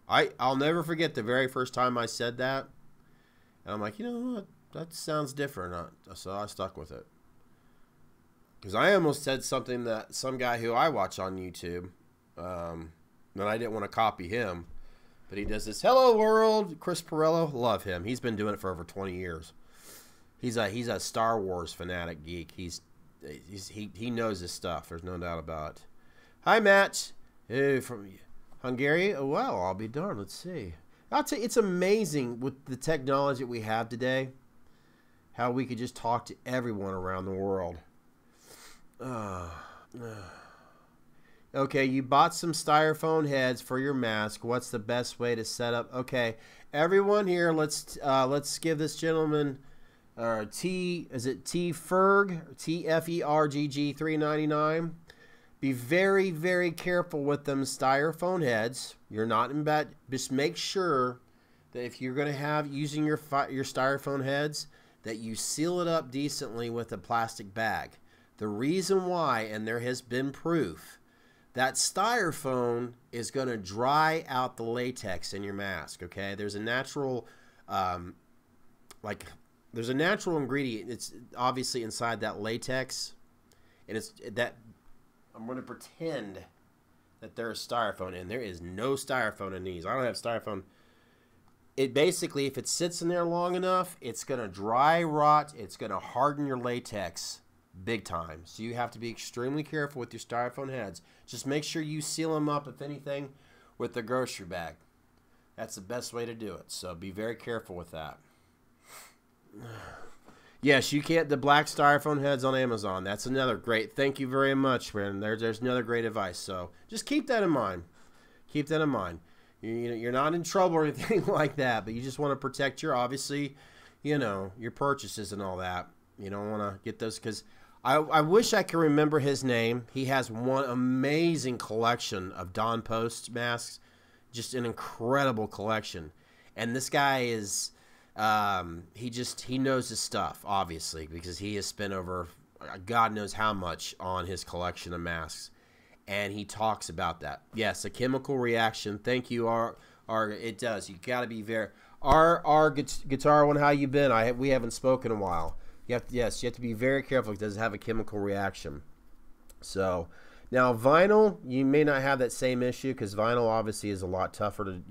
I'll never forget the very first time I said that. And I'm like, you know what? That sounds different. So I stuck with it. Because I almost said something that some guy who I watch on YouTube, that I didn't want to copy him. But he does this. Hello World, Chris Perello, love him. He's been doing it for over 20 years. He's a Star Wars fanatic geek. He knows his stuff. There's no doubt about it. Hi Matt, from Hungary. Oh wow, I'll be darned. Let's see. I'll tell you, it's amazing with the technology that we have today, how we could just talk to everyone around the world. Okay, you bought some styrofoam heads for your mask. What's the best way to set up? Okay, everyone here, let's give this gentleman is it T Ferg, TFERGG 399. Be very, very careful with them styrofoam heads. You're not in bed. Just make sure that if you're going to have using your styrofoam heads, that you seal it up decently with a plastic bag. The reason why, and there has been proof, that styrofoam is going to dry out the latex in your mask. Okay, there's a natural, there's a natural ingredient. It's obviously inside that latex, and it's that. I'm going to pretend that there's styrofoam in. There is no styrofoam in these. I don't have styrofoam. It basically, if it sits in there long enough, it's going to dry rot. It's going to harden your latex big time. So you have to be extremely careful with your styrofoam heads. Just make sure you seal them up, if anything, with the grocery bag. That's the best way to do it. So be very careful with that. Yes, you can't. The black styrofoam heads on Amazon. That's another great. Thank you very much, friend. There's another great advice. So just keep that in mind. Keep that in mind. You're not in trouble or anything like that, but you just want to protect your, obviously, your purchases and all that. You don't want to get those, because I wish I could remember his name. He has one amazing collection of Don Post masks, just an incredible collection. And this guy is. He knows his stuff, obviously, because he has spent over God knows how much on his collection of masks, and he talks about that. Yes, a chemical reaction. Thank you. It does. You got to be very. Our guitar one. How you been? We haven't spoken in a while. You have to be very careful. It does have a chemical reaction. So now vinyl, you may not have that same issue, because vinyl obviously is a lot tougher to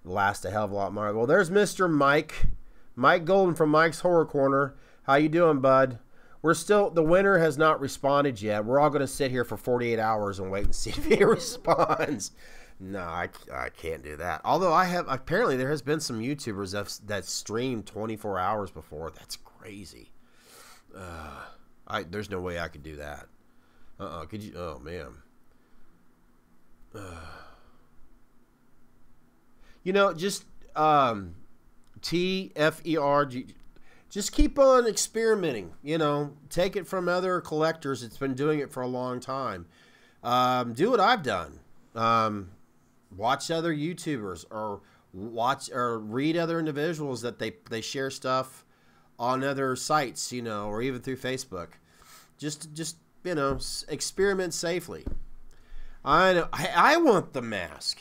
last a hell of a lot more. Well, there's Mr. Mike Golden from Mike's Horror Corner. How you doing, bud? The winner has not responded yet. We're all going to sit here for 48 hours and wait and see if he responds. No, I can't do that. Although apparently there has been some YouTubers that streamed 24 hours before. That's crazy. There's no way I could do that. Could you? Oh, man. Just TFERG. Just keep on experimenting. Take it from other collectors. It's been doing it for a long time. Do what I've done. Watch other YouTubers, or read other individuals that they share stuff on other sites, or even through Facebook. Just experiment safely. I know. I want the mask.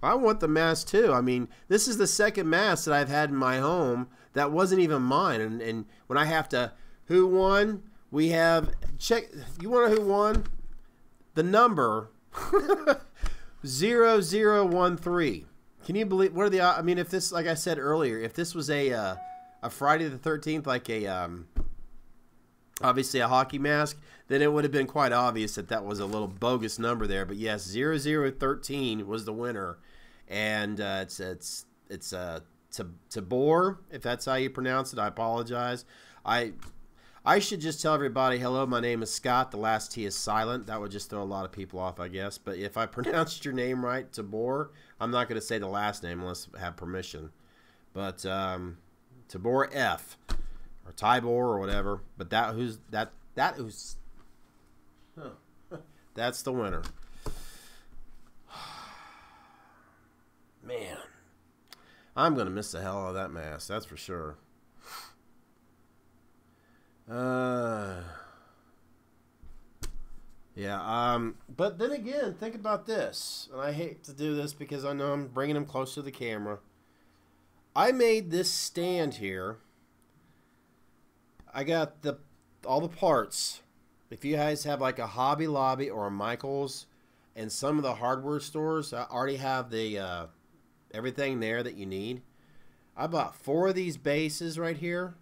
I want the mask too. I mean, this is the second mask that I've had in my home that wasn't even mine. And when I have to, who won? We have, check, you want to know who won? The number 0013. Can you believe, what are the, I mean, if this, like I said earlier, if this was a Friday the 13th, like obviously a hockey mask, then it would have been quite obvious that was a little bogus number there. But yes, 0013 was the winner. And it's TUMBLR, if that's how you pronounce it. I apologize. I should just tell everybody, hello, my name is Scott. The last T is silent. That would just throw a lot of people off, I guess. But if I pronounced your name right, TUMBLR, I'm not going to say the last name unless I have permission. But TUMBLR F, or Tybor, or whatever. But that's the winner. Man, I'm going to miss the hell out of that mask, that's for sure. Yeah, but then again, think about this. And I hate to do this because I know I'm bringing him close to the camera. I made this stand here. I got all the parts. If you guys have like a Hobby Lobby or a Michael's, and some of the hardware stores already have the everything there that you need. I bought 4 of these bases right here,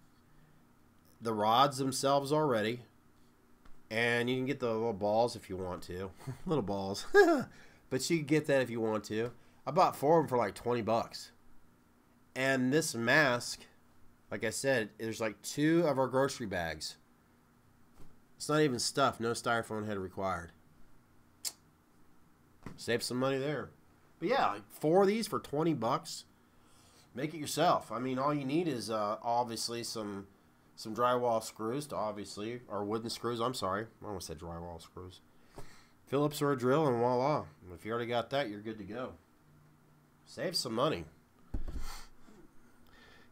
the rods themselves already, and you can get the little balls if you want to. Little balls. But you can get that if you want to. I bought 4 of them for like 20 bucks. And this mask, like I said, there's like 2 of our grocery bags. It's not even stuffed. No styrofoam head required. Save some money there. But yeah, like 4 of these for 20 bucks. Make it yourself. I mean, all you need is obviously some drywall screws to or wooden screws. I'm sorry. I almost said drywall screws. Phillips or a drill, and voila. If you already got that, you're good to go. Save some money.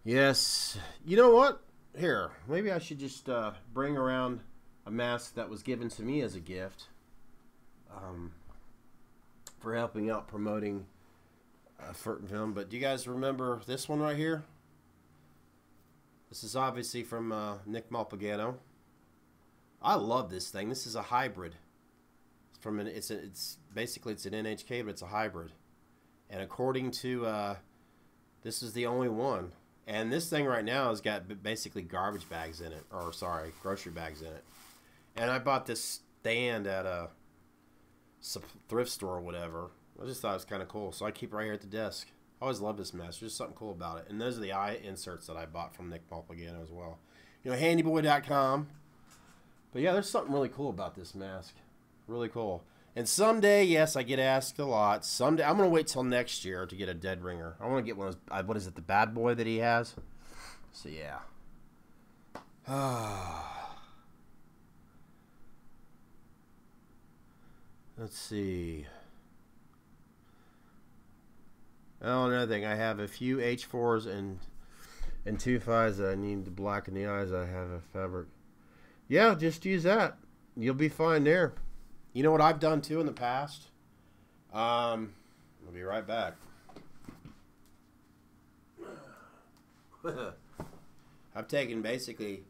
Yes. You know what? Here, maybe I should just bring around a mask that was given to me as a gift for helping out promoting Furt and Film. But do you guys remember this one right here? This is obviously from Nick Malpagano. I love this thing. This is a hybrid. It's basically an NHK, but it's a hybrid. And according to this is the only one. And this thing right now has got basically garbage bags in it, or sorry, grocery bags in it. And I bought this stand at a thrift store or whatever. I just thought it was kind of cool, so I keep it right here at the desk. I always love this mask. There's something cool about it. And those are the eye inserts that I bought from Nick Malpagano as well. You know, handyboy.com. But yeah, there's something really cool about this mask. Really cool. And someday, yes, I get asked a lot. Someday, I'm going to wait till next year to get a dead ringer. I want to get one of those, what is it, the bad boy that he has? So, yeah. Let's see. Oh, another thing. I have a few H4s and 2 5s that I need to blacken the eyes. I have a fabric. Yeah, just use that. You'll be fine there. You know what I've done too in the past? I'll be right back. I've taken basically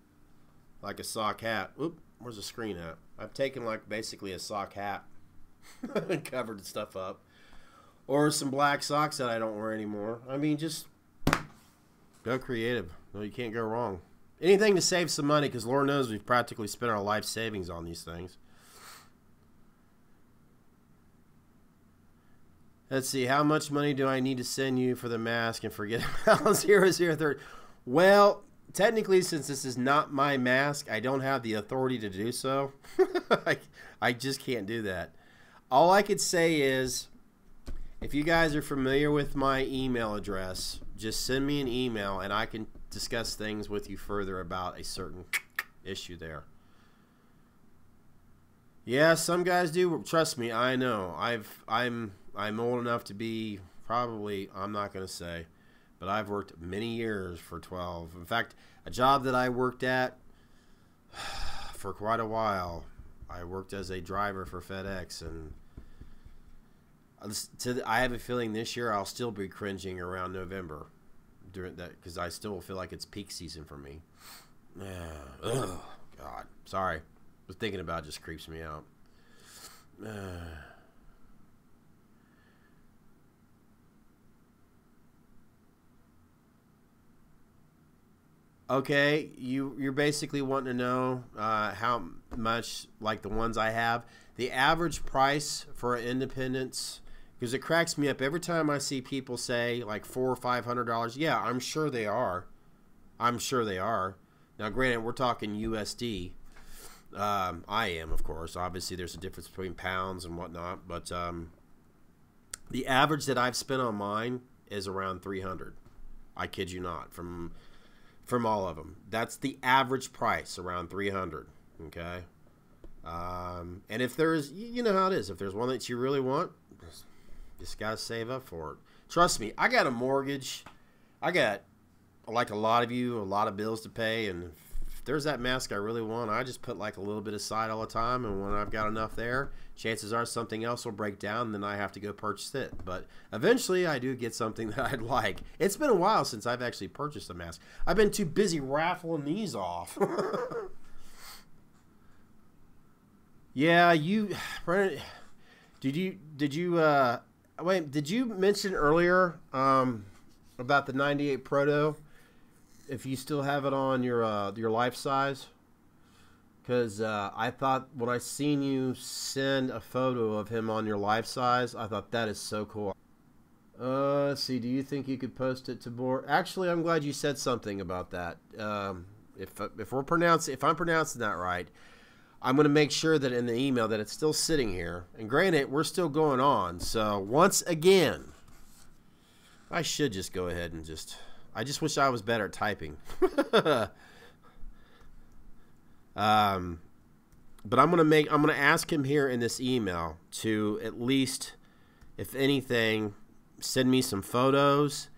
like a sock hat. Oop, where's the screen at? I've taken like basically a sock hat and covered stuff up. Or some black socks that I don't wear anymore. I mean, just go creative. No, you can't go wrong. Anything to save some money, because Lord knows we've practically spent our life savings on these things. Let's see, how much money do I need to send you for the mask and forget about 003? Well, technically, since this is not my mask, I don't have the authority to do so. I just can't do that. All I could say is, if you guys are familiar with my email address, just send me an email and I can discuss things with you further about a certain issue there. Yeah, some guys do. Trust me, I know. I'm old enough to be probably, I'm not going to say, but I've worked many years for 12. In fact, a job that I worked at for quite a while, I worked as a driver for FedEx, and I have a feeling this year I'll still be cringing around November during that, because I still feel like it's peak season for me. Oh, God. Sorry. But thinking about it just creeps me out. Okay, you're basically wanting to know how much, like the ones I have. The average price for an independence, because it cracks me up every time I see people say like $400 or $500. Yeah, I'm sure they are. I'm sure they are. Now, granted, we're talking USD. I am, of course. Obviously, there's a difference between pounds and whatnot. But the average that I've spent on mine is around $300. I kid you not. From all of them, that's the average price, around $300. Okay. And if there's, you know how it is. If there's one that you really want, just gotta save up for it. Trust me, I got a mortgage. I got, like a lot of you, a lot of bills to pay, and if there's that mask I really want, I just put like a little bit aside all the time, and when I've got enough there, chances are something else will break down, and then I have to go purchase it. But eventually I do get something that I'd like. It's been a while since I've actually purchased a mask. I've been too busy raffling these off. Yeah, Wait, did you mention earlier about the 98 Proto? If you still have it on your life size? Because I thought when I seen you send a photo of him on your life size, I thought that is so cool. Let's see. Do you think you could post it to board? Actually, I'm glad you said something about that. If I'm pronouncing that right, I'm going to make sure that in the email that it's still sitting here. And granted, we're still going on. So once again, I should just go ahead and just. I just wish I was better at typing. But I'm gonna ask him here in this email to at least, if anything, send me some photos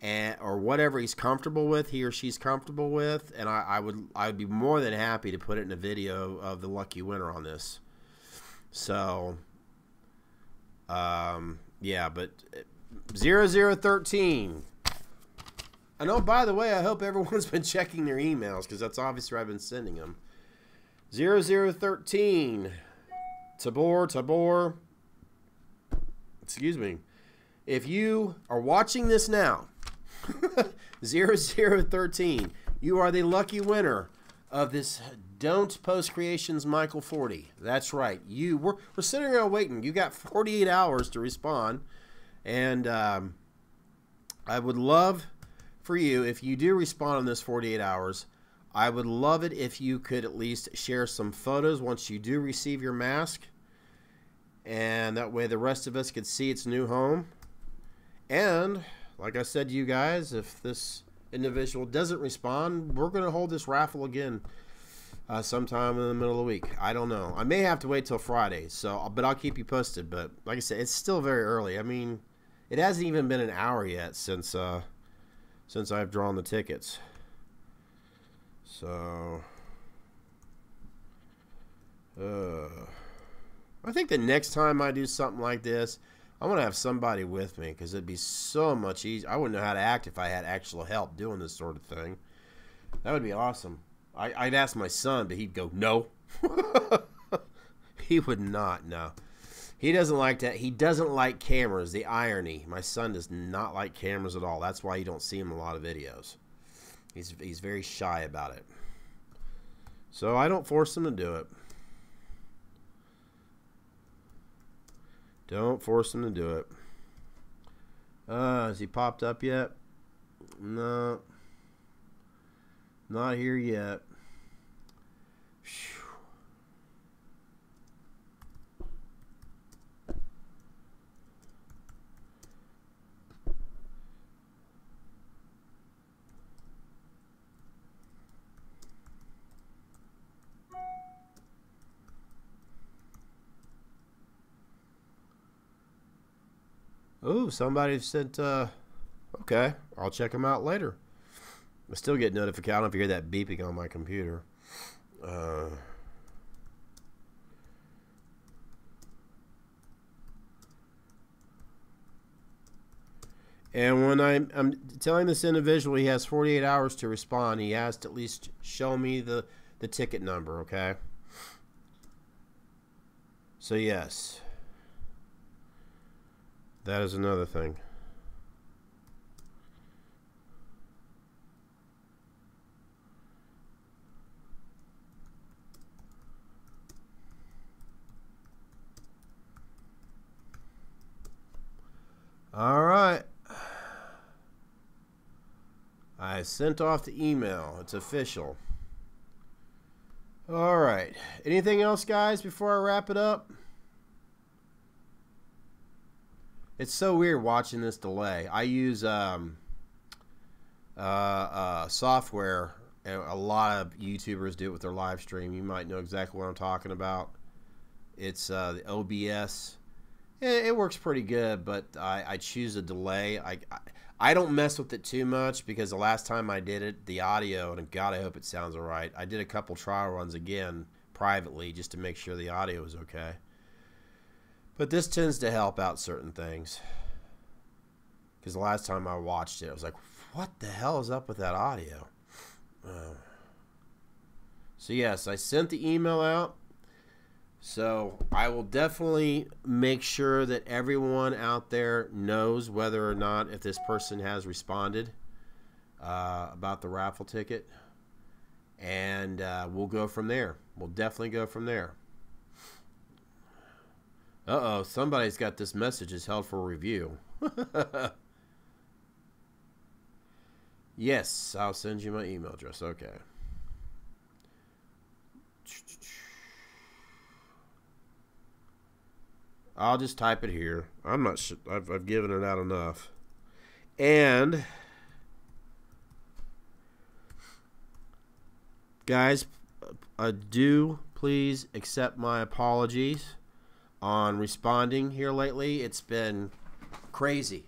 or whatever he's comfortable with, he or she's comfortable with, and I would be more than happy to put it in a video of the lucky winner on this. So, yeah, but 0013. I know. By the way, I hope everyone's been checking their emails because that's obviously where I've been sending them. 0013. Tabor. Excuse me. If you are watching this now, 0013, you are the lucky winner of this Don't Post Creations Michael 40. That's right. We're sitting around waiting. You got 48 hours to respond. And I would love for you, if you do respond in this 48 hours, I would love it if you could at least share some photos once you do receive your mask. And that way the rest of us could see its new home. And like I said to you guys, if this individual doesn't respond, we're going to hold this raffle again sometime in the middle of the week. I don't know. I may have to wait till Friday, but I'll keep you posted. But like I said, it's still very early. I mean, it hasn't even been an hour yet since I've drawn the tickets. So, I think the next time I do something like this, I want to have somebody with me because it'd be so much easier. I wouldn't know how to act if I had actual help doing this sort of thing. That would be awesome. I'd ask my son, but he'd go, no. He would not, no. He doesn't like that. He doesn't like cameras, the irony. My son does not like cameras at all. That's why you don't see him in a lot of videos. He's very shy about it. So I don't force him to do it. Don't force him to do it. Has he popped up yet? No. Not here yet. Whew. Oh, somebody sent, okay, I'll check them out later. I still get notification. I don't know if you hear that beeping on my computer. And when I'm telling this individual he has 48 hours to respond, he has to at least show me the ticket number, okay? So, yes. That is another thing. All right. I sent off the email. It's official. All right. Anything else, guys, before I wrap it up? It's so weird watching this delay. I use software, and a lot of YouTubers do it with their live stream. You might know exactly what I'm talking about. It's the OBS. It works pretty good, but I choose a delay. I don't mess with it too much because the last time I did it, the audio, and God, I hope it sounds all right. I did a couple trial runs again privately just to make sure the audio was okay. But this tends to help out certain things. Because the last time I watched it, I was like, what the hell is up with that audio? So yes, I sent the email out. So I will definitely make sure that everyone out there knows whether or not if this person has responded about the raffle ticket. And we'll go from there. We'll definitely go from there. Uh-oh, somebody's got this message is held for review. Yes, I'll send you my email address. Okay. I'll just type it here. I'm not sure. I've given it out enough. And guys, do please accept my apologies on responding here lately. It's been crazy.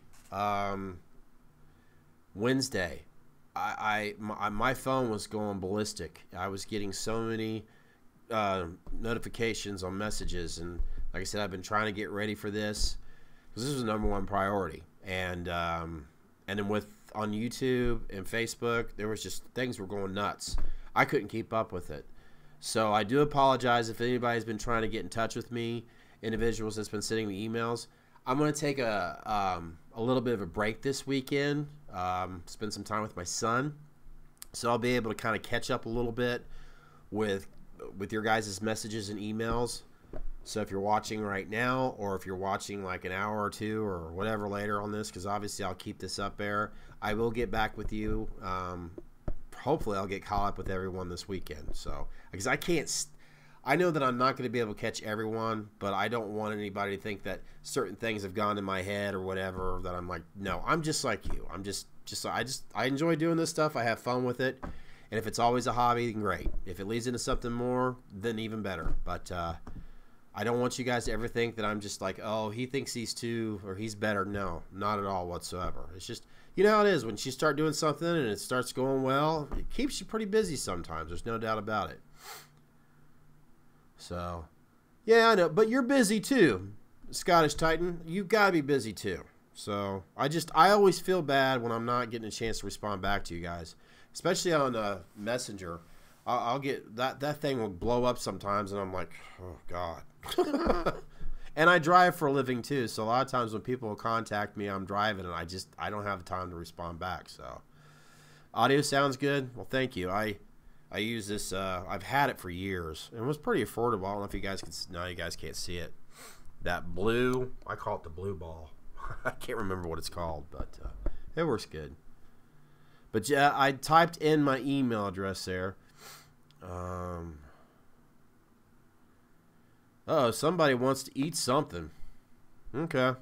Wednesday, my phone was going ballistic. I was getting so many notifications on messages, and like I said, I've been trying to get ready for this because this was the #1 priority. And then with on YouTube and Facebook, there was just things were going nuts. I couldn't keep up with it. So I do apologize if anybody's been trying to get in touch with me, individuals that's been sending me emails. I'm going to take a little bit of a break this weekend, spend some time with my son. So I'll be able to kind of catch up a little bit with your guys' messages and emails. So if you're watching right now, or if you're watching like an hour or two or whatever later on this, because obviously I'll keep this up there, I will get back with you. Hopefully I'll get caught up with everyone this weekend. So because I know that I'm not going to be able to catch everyone, but I don't want anybody to think that certain things have gone in my head or whatever, that I'm like, no, I'm just like you. I enjoy doing this stuff. I have fun with it. And if it's always a hobby, then great. If it leads into something more, then even better. But I don't want you guys to ever think that I'm just like, oh, he thinks he's too, or he's better. No, not at all whatsoever. It's just, you know how it is. When you start doing something and it starts going well, it keeps you pretty busy sometimes. There's no doubt about it. So, yeah, I know. But you're busy too, Scottish Titan. You've got to be busy too. So, I always feel bad when I'm not getting a chance to respond back to you guys. Especially on Messenger. I'll get, that thing will blow up sometimes and I'm like, oh, God. And I drive for a living too, so a lot of times when people will contact me, I'm driving and I don't have time to respond back. So audio sounds good. Well, thank you. I use this. I've had it for years, and it was pretty affordable. I don't know if you guys can. No, you guys can't see it. That blue, I call it the blue ball. I can't remember what it's called, but it works good. But yeah, I typed in my email address there. Oh, somebody wants to eat something. Okay.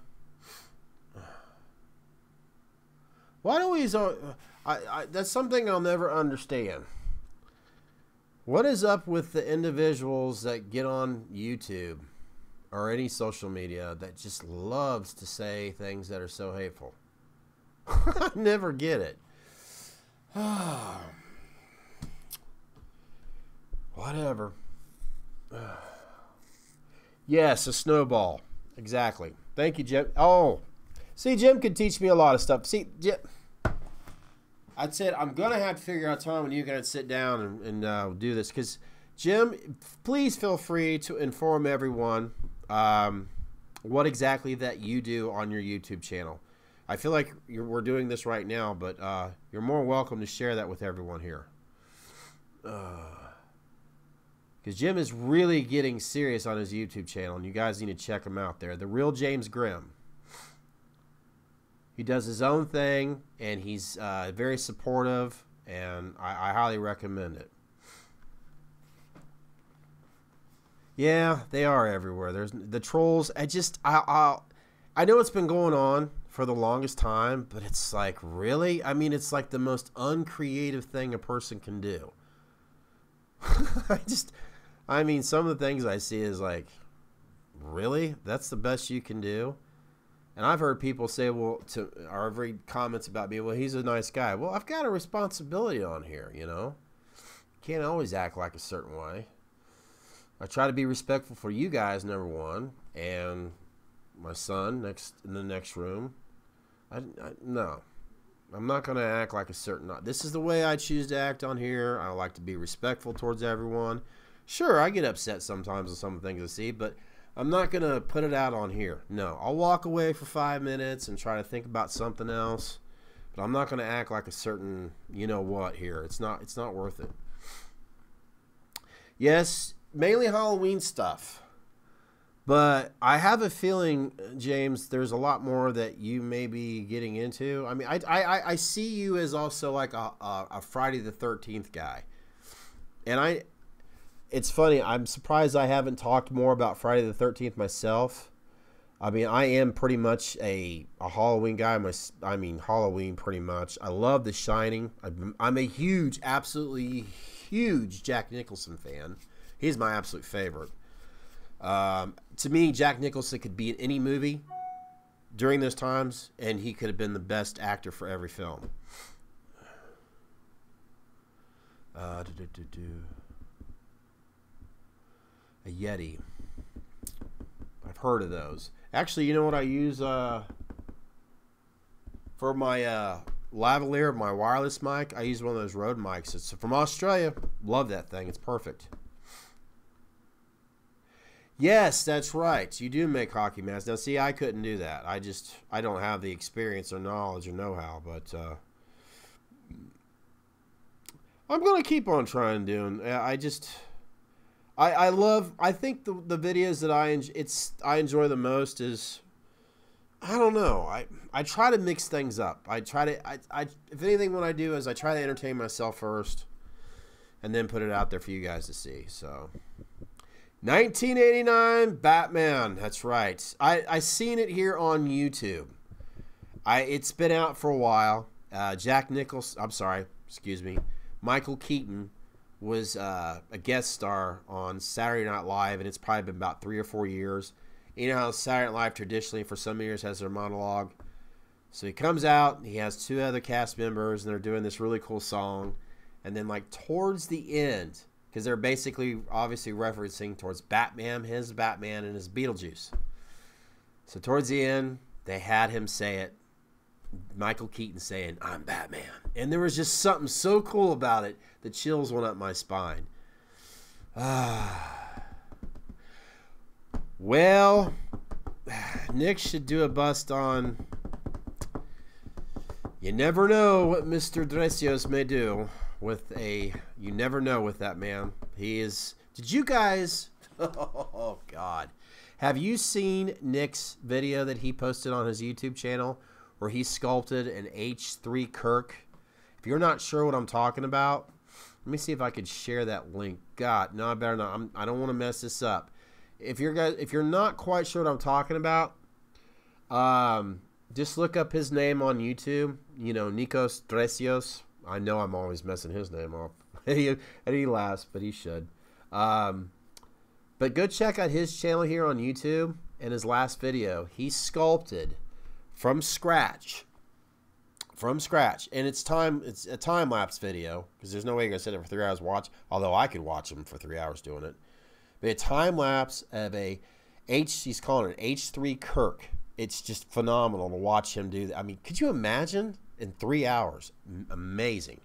Why do we? That's something I'll never understand. What is up with the individuals that get on YouTube or any social media that just loves to say things that are so hateful? I never get it. Whatever. Yes, a snowball. Exactly. Thank you, Jim. Oh, see, Jim could teach me a lot of stuff. See, Jim, I said I'm going to have to figure out time when you guys sit down and do this. Because, Jim, please feel free to inform everyone what exactly that you do on your YouTube channel. I feel like we're doing this right now, but you're more welcome to share that with everyone here. Because Jim is really getting serious on his YouTube channel, and you guys need to check him out there. The Real James Grimm. He does his own thing, and he's very supportive, and I highly recommend it. Yeah, they are everywhere. There's the trolls. I know it's been going on for the longest time, but it's like, really? I mean, it's like the most uncreative thing a person can do. I mean, some of the things I see is like, really? That's the best you can do? And I've heard people say, well, or I've read comments about me, well, he's a nice guy. Well, I've got a responsibility on here, you know? Can't always act like a certain way. I try to be respectful for you guys, number one, and my son in the next room. No, I'm not going to act like a certain. This is the way I choose to act on here. I like to be respectful towards everyone. Sure, I get upset sometimes with some things I see, but I'm not going to put it out on here. No, I'll walk away for 5 minutes and try to think about something else, but I'm not going to act like a certain you-know-what here. It's not worth it. Yes, mainly Halloween stuff, but I have a feeling, James, there's a lot more that you may be getting into. I mean, I see you as also like a Friday the 13th guy, and it's funny, I'm surprised I haven't talked more about Friday the 13th myself. I mean, I am pretty much a Halloween guy. I mean, Halloween pretty much. I love The Shining. I'm a huge, absolutely huge Jack Nicholson fan. He's my absolute favorite. To me, Jack Nicholson could be in any movie during those times, and he could have been the best actor for every film. A Yeti. I've heard of those. Actually, you know what I use for my lavalier, my wireless mic? I use one of those Rode mics. It's from Australia. Love that thing. It's perfect. Yes, that's right. You do make hockey masks. Now, see, I couldn't do that. I don't have the experience or knowledge or know-how, but I'm going to keep on trying doing. I think the videos that I enjoy the most is, I don't know. I try to mix things up. If anything, what I do is I try to entertain myself first, and then put it out there for you guys to see. So, 1989 Batman. That's right. I seen it here on YouTube. It's been out for a while. Michael Keaton was a guest star on Saturday Night Live, and it's probably been about 3 or 4 years. You know how Saturday Night Live traditionally for some years has their monologue. So he comes out, he has 2 other cast members, and they're doing this really cool song. And then like towards the end, because they're basically obviously referencing towards Batman, his Batman, and his Beetlejuice. So towards the end, they had him say it. Michael Keaton saying, "I'm Batman." And there was just something so cool about it. The chills went up my spine. Well, Nick should do a bust on, you never know what Mr. Dresios may do with you never know with that man. He is, did you guys, oh God, have you seen Nick's video that he posted on his YouTube channel where he sculpted an H3 Kirk? If you're not sure what I'm talking about, let me see if I could share that link. God, no, I better not. I don't want to mess this up. If you're not quite sure what I'm talking about, just look up his name on YouTube. You know, Nikos Dresios. I know I'm always messing his name up. and he laughs, but he should. But go check out his channel here on YouTube. And his last video, he sculpted from scratch. And it's a time-lapse video, because there's no way you're going to sit there for 3 hours and watch, although I could watch him for 3 hours doing it. But a time-lapse of he's calling it an H3 Kirk. It's just phenomenal to watch him do that. I mean, could you imagine in 3 hours? Amazing.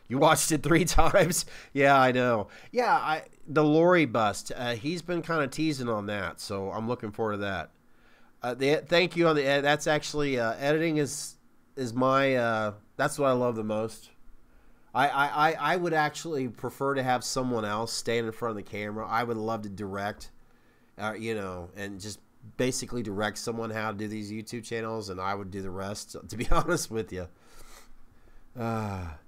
You watched it 3 times? Yeah, I know. Yeah, the Lori bust, he's been kind of teasing on that, so I'm looking forward to that. Thank you on the edit. That's actually, editing is my, that's what I love the most. I would actually prefer to have someone else stand in front of the camera. I would love to direct, and just basically direct someone how to do these YouTube channels, and I would do the rest, to be honest with you.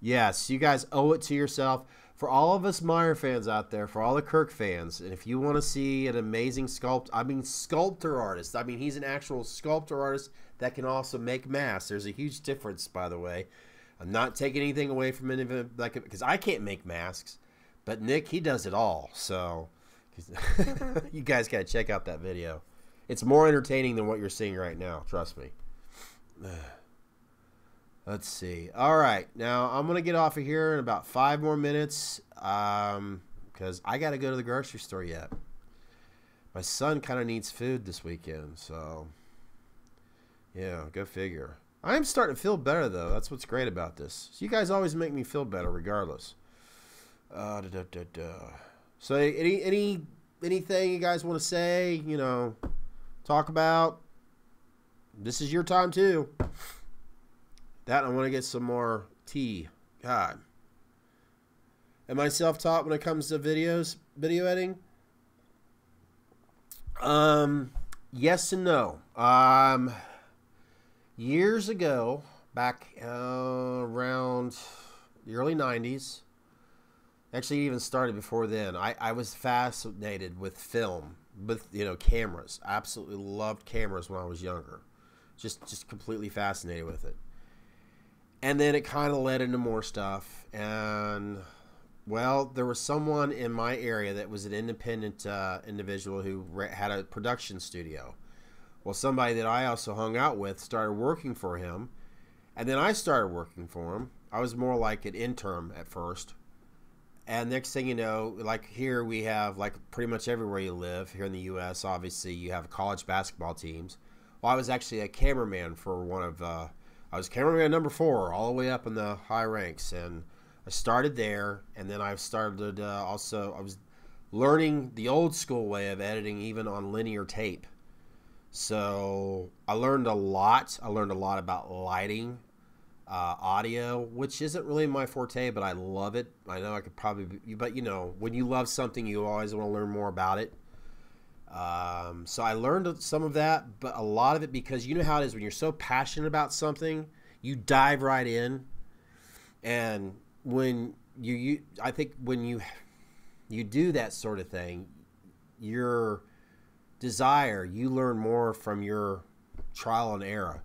Yes, you guys owe it to yourself. For all of us Meyer fans out there, for all the Kirk fans, and if you want to see an amazing sculptor artist, he's an actual sculptor artist that can also make masks. There's a huge difference, by the way. I'm not taking anything away from any of it, because I can't make masks, but Nick, he does it all. So you guys got to check out that video. It's more entertaining than what you're seeing right now. Trust me. Let's see. All right. Now, I'm going to get off of here in about 5 more minutes because I got to go to the grocery store yet. My son kind of needs food this weekend, so yeah, go figure. I'm starting to feel better, though. That's what's great about this. So you guys always make me feel better regardless. So anything you guys want to say, you know, talk about? This is your time too. That I want to get some more tea. God. Am I self-taught when it comes to video editing? Yes and no. Years ago, back around the early 90s, actually even started before then, I was fascinated with film, with, you know, cameras. I absolutely loved cameras when I was younger. Just completely fascinated with it. And then it kind of led into more stuff. And, well, there was someone in my area that was an independent individual who had a production studio. Well, somebody that I also hung out with started working for him. And then I started working for him. I was more like an intern at first. And next thing you know, like here we have, like pretty much everywhere you live, here in the U.S., obviously you have college basketball teams. Well, I was actually a cameraman for one of, I was cameraman number 4 all the way up in the high ranks. And I started there, and then I started also, I was learning the old school way of editing even on linear tape. So I learned a lot. I learned a lot about lighting, audio, which isn't really my forte, but I love it. I know I could probably, but you know, when you love something, you always want to learn more about it. So I learned some of that, but a lot of it, because you know how it is when you're so passionate about something, you dive right in. And when I think when you do that sort of thing, your desire, you learn more from your trial and error.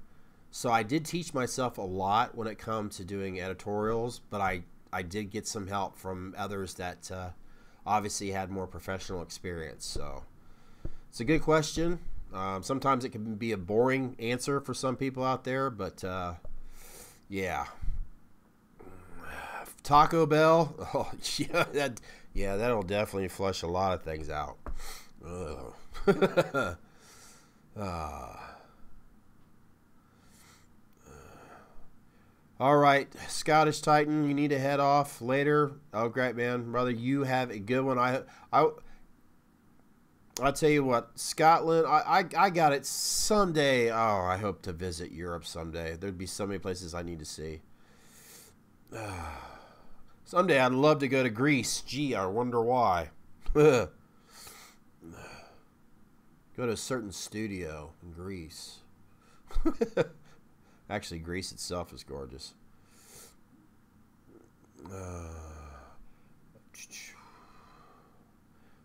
So I did teach myself a lot when it comes to doing editorials, but I did get some help from others that obviously had more professional experience. So it's a good question. Sometimes it can be a boring answer for some people out there, but yeah. Taco Bell, oh yeah, that'll definitely flush a lot of things out. All right, Scottish Titan, you need to head off later. Oh, great, man, brother, you have a good one. I'll tell you what, Scotland, I got it someday. Oh, I hope to visit Europe someday. There'd be so many places I need to see. Someday I'd love to go to Greece. Gee, I wonder why. Go to a certain studio in Greece. Actually, Greece itself is gorgeous.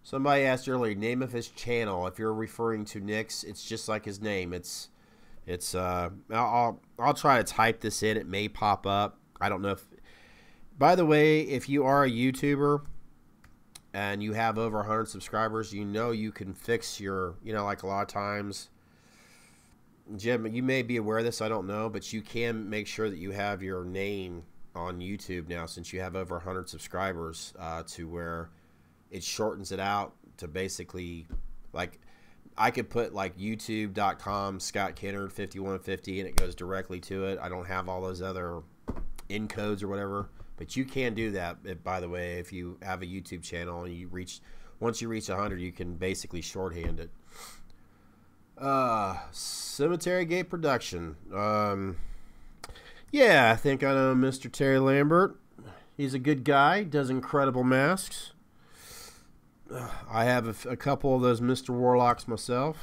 Somebody asked earlier, name of his channel. If you're referring to Nick's, it's just like his name. I'll try to type this in. It may pop up. I don't know if. By the way, if you are a YouTuber and you have over 100 subscribers, you know you can fix your, you know, like a lot of times. Jim, you may be aware of this, I don't know, but you can make sure that you have your name on YouTube now since you have over 100 subscribers to where it shortens it out to basically, like, I could put like youtube.com Scott Kennard 5150 and it goes directly to it. I don't have all those other encodes or whatever, but you can do that. By the way, if you have a YouTube channel and once you reach 100, you can basically shorthand it. Cemetery Gate Production. Yeah, I think I know Mr. Terry Lambert. He's a good guy, does incredible masks. I have a couple of those Mr. Warlocks myself.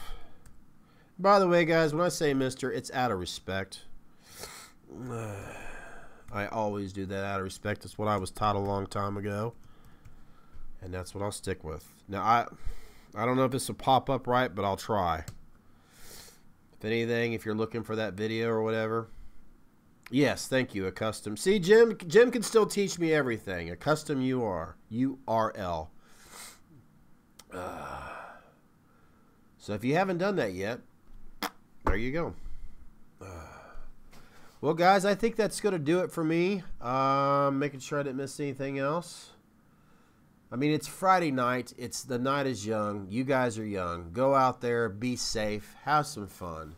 By the way, guys, when I say Mr., it's out of respect. I always do that out of respect. It's what I was taught a long time ago. And that's what I'll stick with. Now, I don't know if this will pop up right, but I'll try. If anything, if you're looking for that video or whatever. Yes, thank you, a custom. See, Jim can still teach me everything. A custom URL. So if you haven't done that yet, there you go. Well, guys, I think that's going to do it for me. Making sure I didn't miss anything else. I mean, it's Friday night. The night is young. You guys are young. Go out there, be safe, have some fun.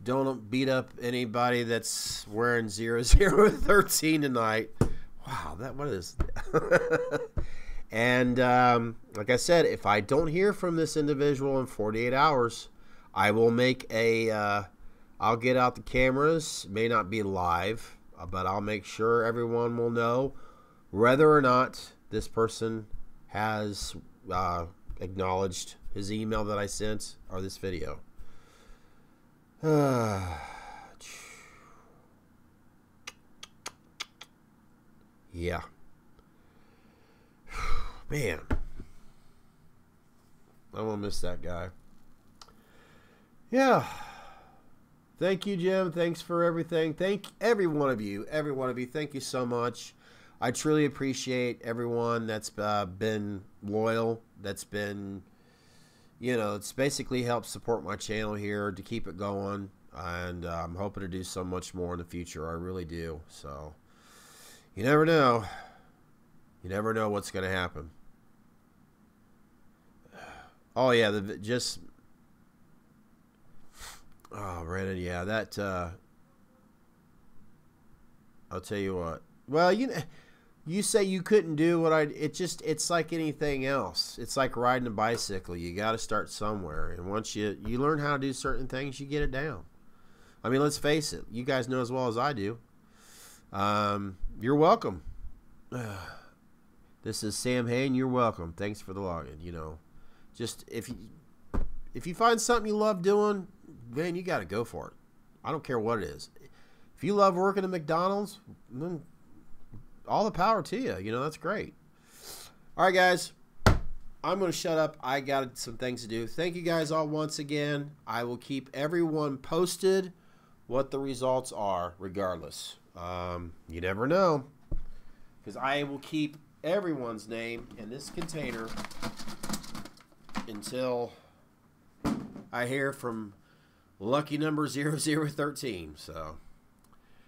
Don't beat up anybody that's wearing 0013 tonight. Wow, what is And like I said, if I don't hear from this individual in 48 hours, I will make a, I'll get out the cameras. May not be live, but I'll make sure everyone will know whether or not this person has acknowledged his email that I sent or this video. Yeah. Man. I won't miss that guy. Yeah. Thank you, Jim. Thanks for everything. Thank every one of you. Every one of you. Thank you so much. I truly appreciate everyone that's been loyal. That's been, you know, it's basically helped support my channel here to keep it going. And I'm hoping to do so much more in the future. I really do. So, you never know. You never know what's going to happen. Oh, yeah, oh, Brandon, yeah, that, I'll tell you what. Well, you say you couldn't do what it's like anything else. It's like riding a bicycle. You got to start somewhere. And once you learn how to do certain things, you get it down. I mean, let's face it. You guys know as well as I do. You're welcome. This is Sam Hain. You're welcome. Thanks for the login. You know, just if you find something you love doing, man, you got to go for it. I don't care what it is. If you love working at McDonald's, then all the power to you. You know, that's great. All right, guys. I'm going to shut up. I got some things to do. Thank you guys all once again. I will keep everyone posted what the results are regardless. You never know. Because I will keep everyone's name in this container until I hear from lucky number 0013. So,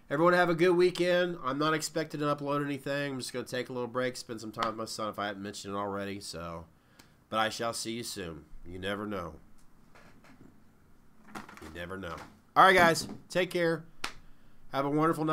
everyone have a good weekend. I'm not expected to upload anything. I'm just going to take a little break, spend some time with my son if I haven't mentioned it already. So, but I shall see you soon. You never know. You never know. All right, guys. Take care. Have a wonderful night.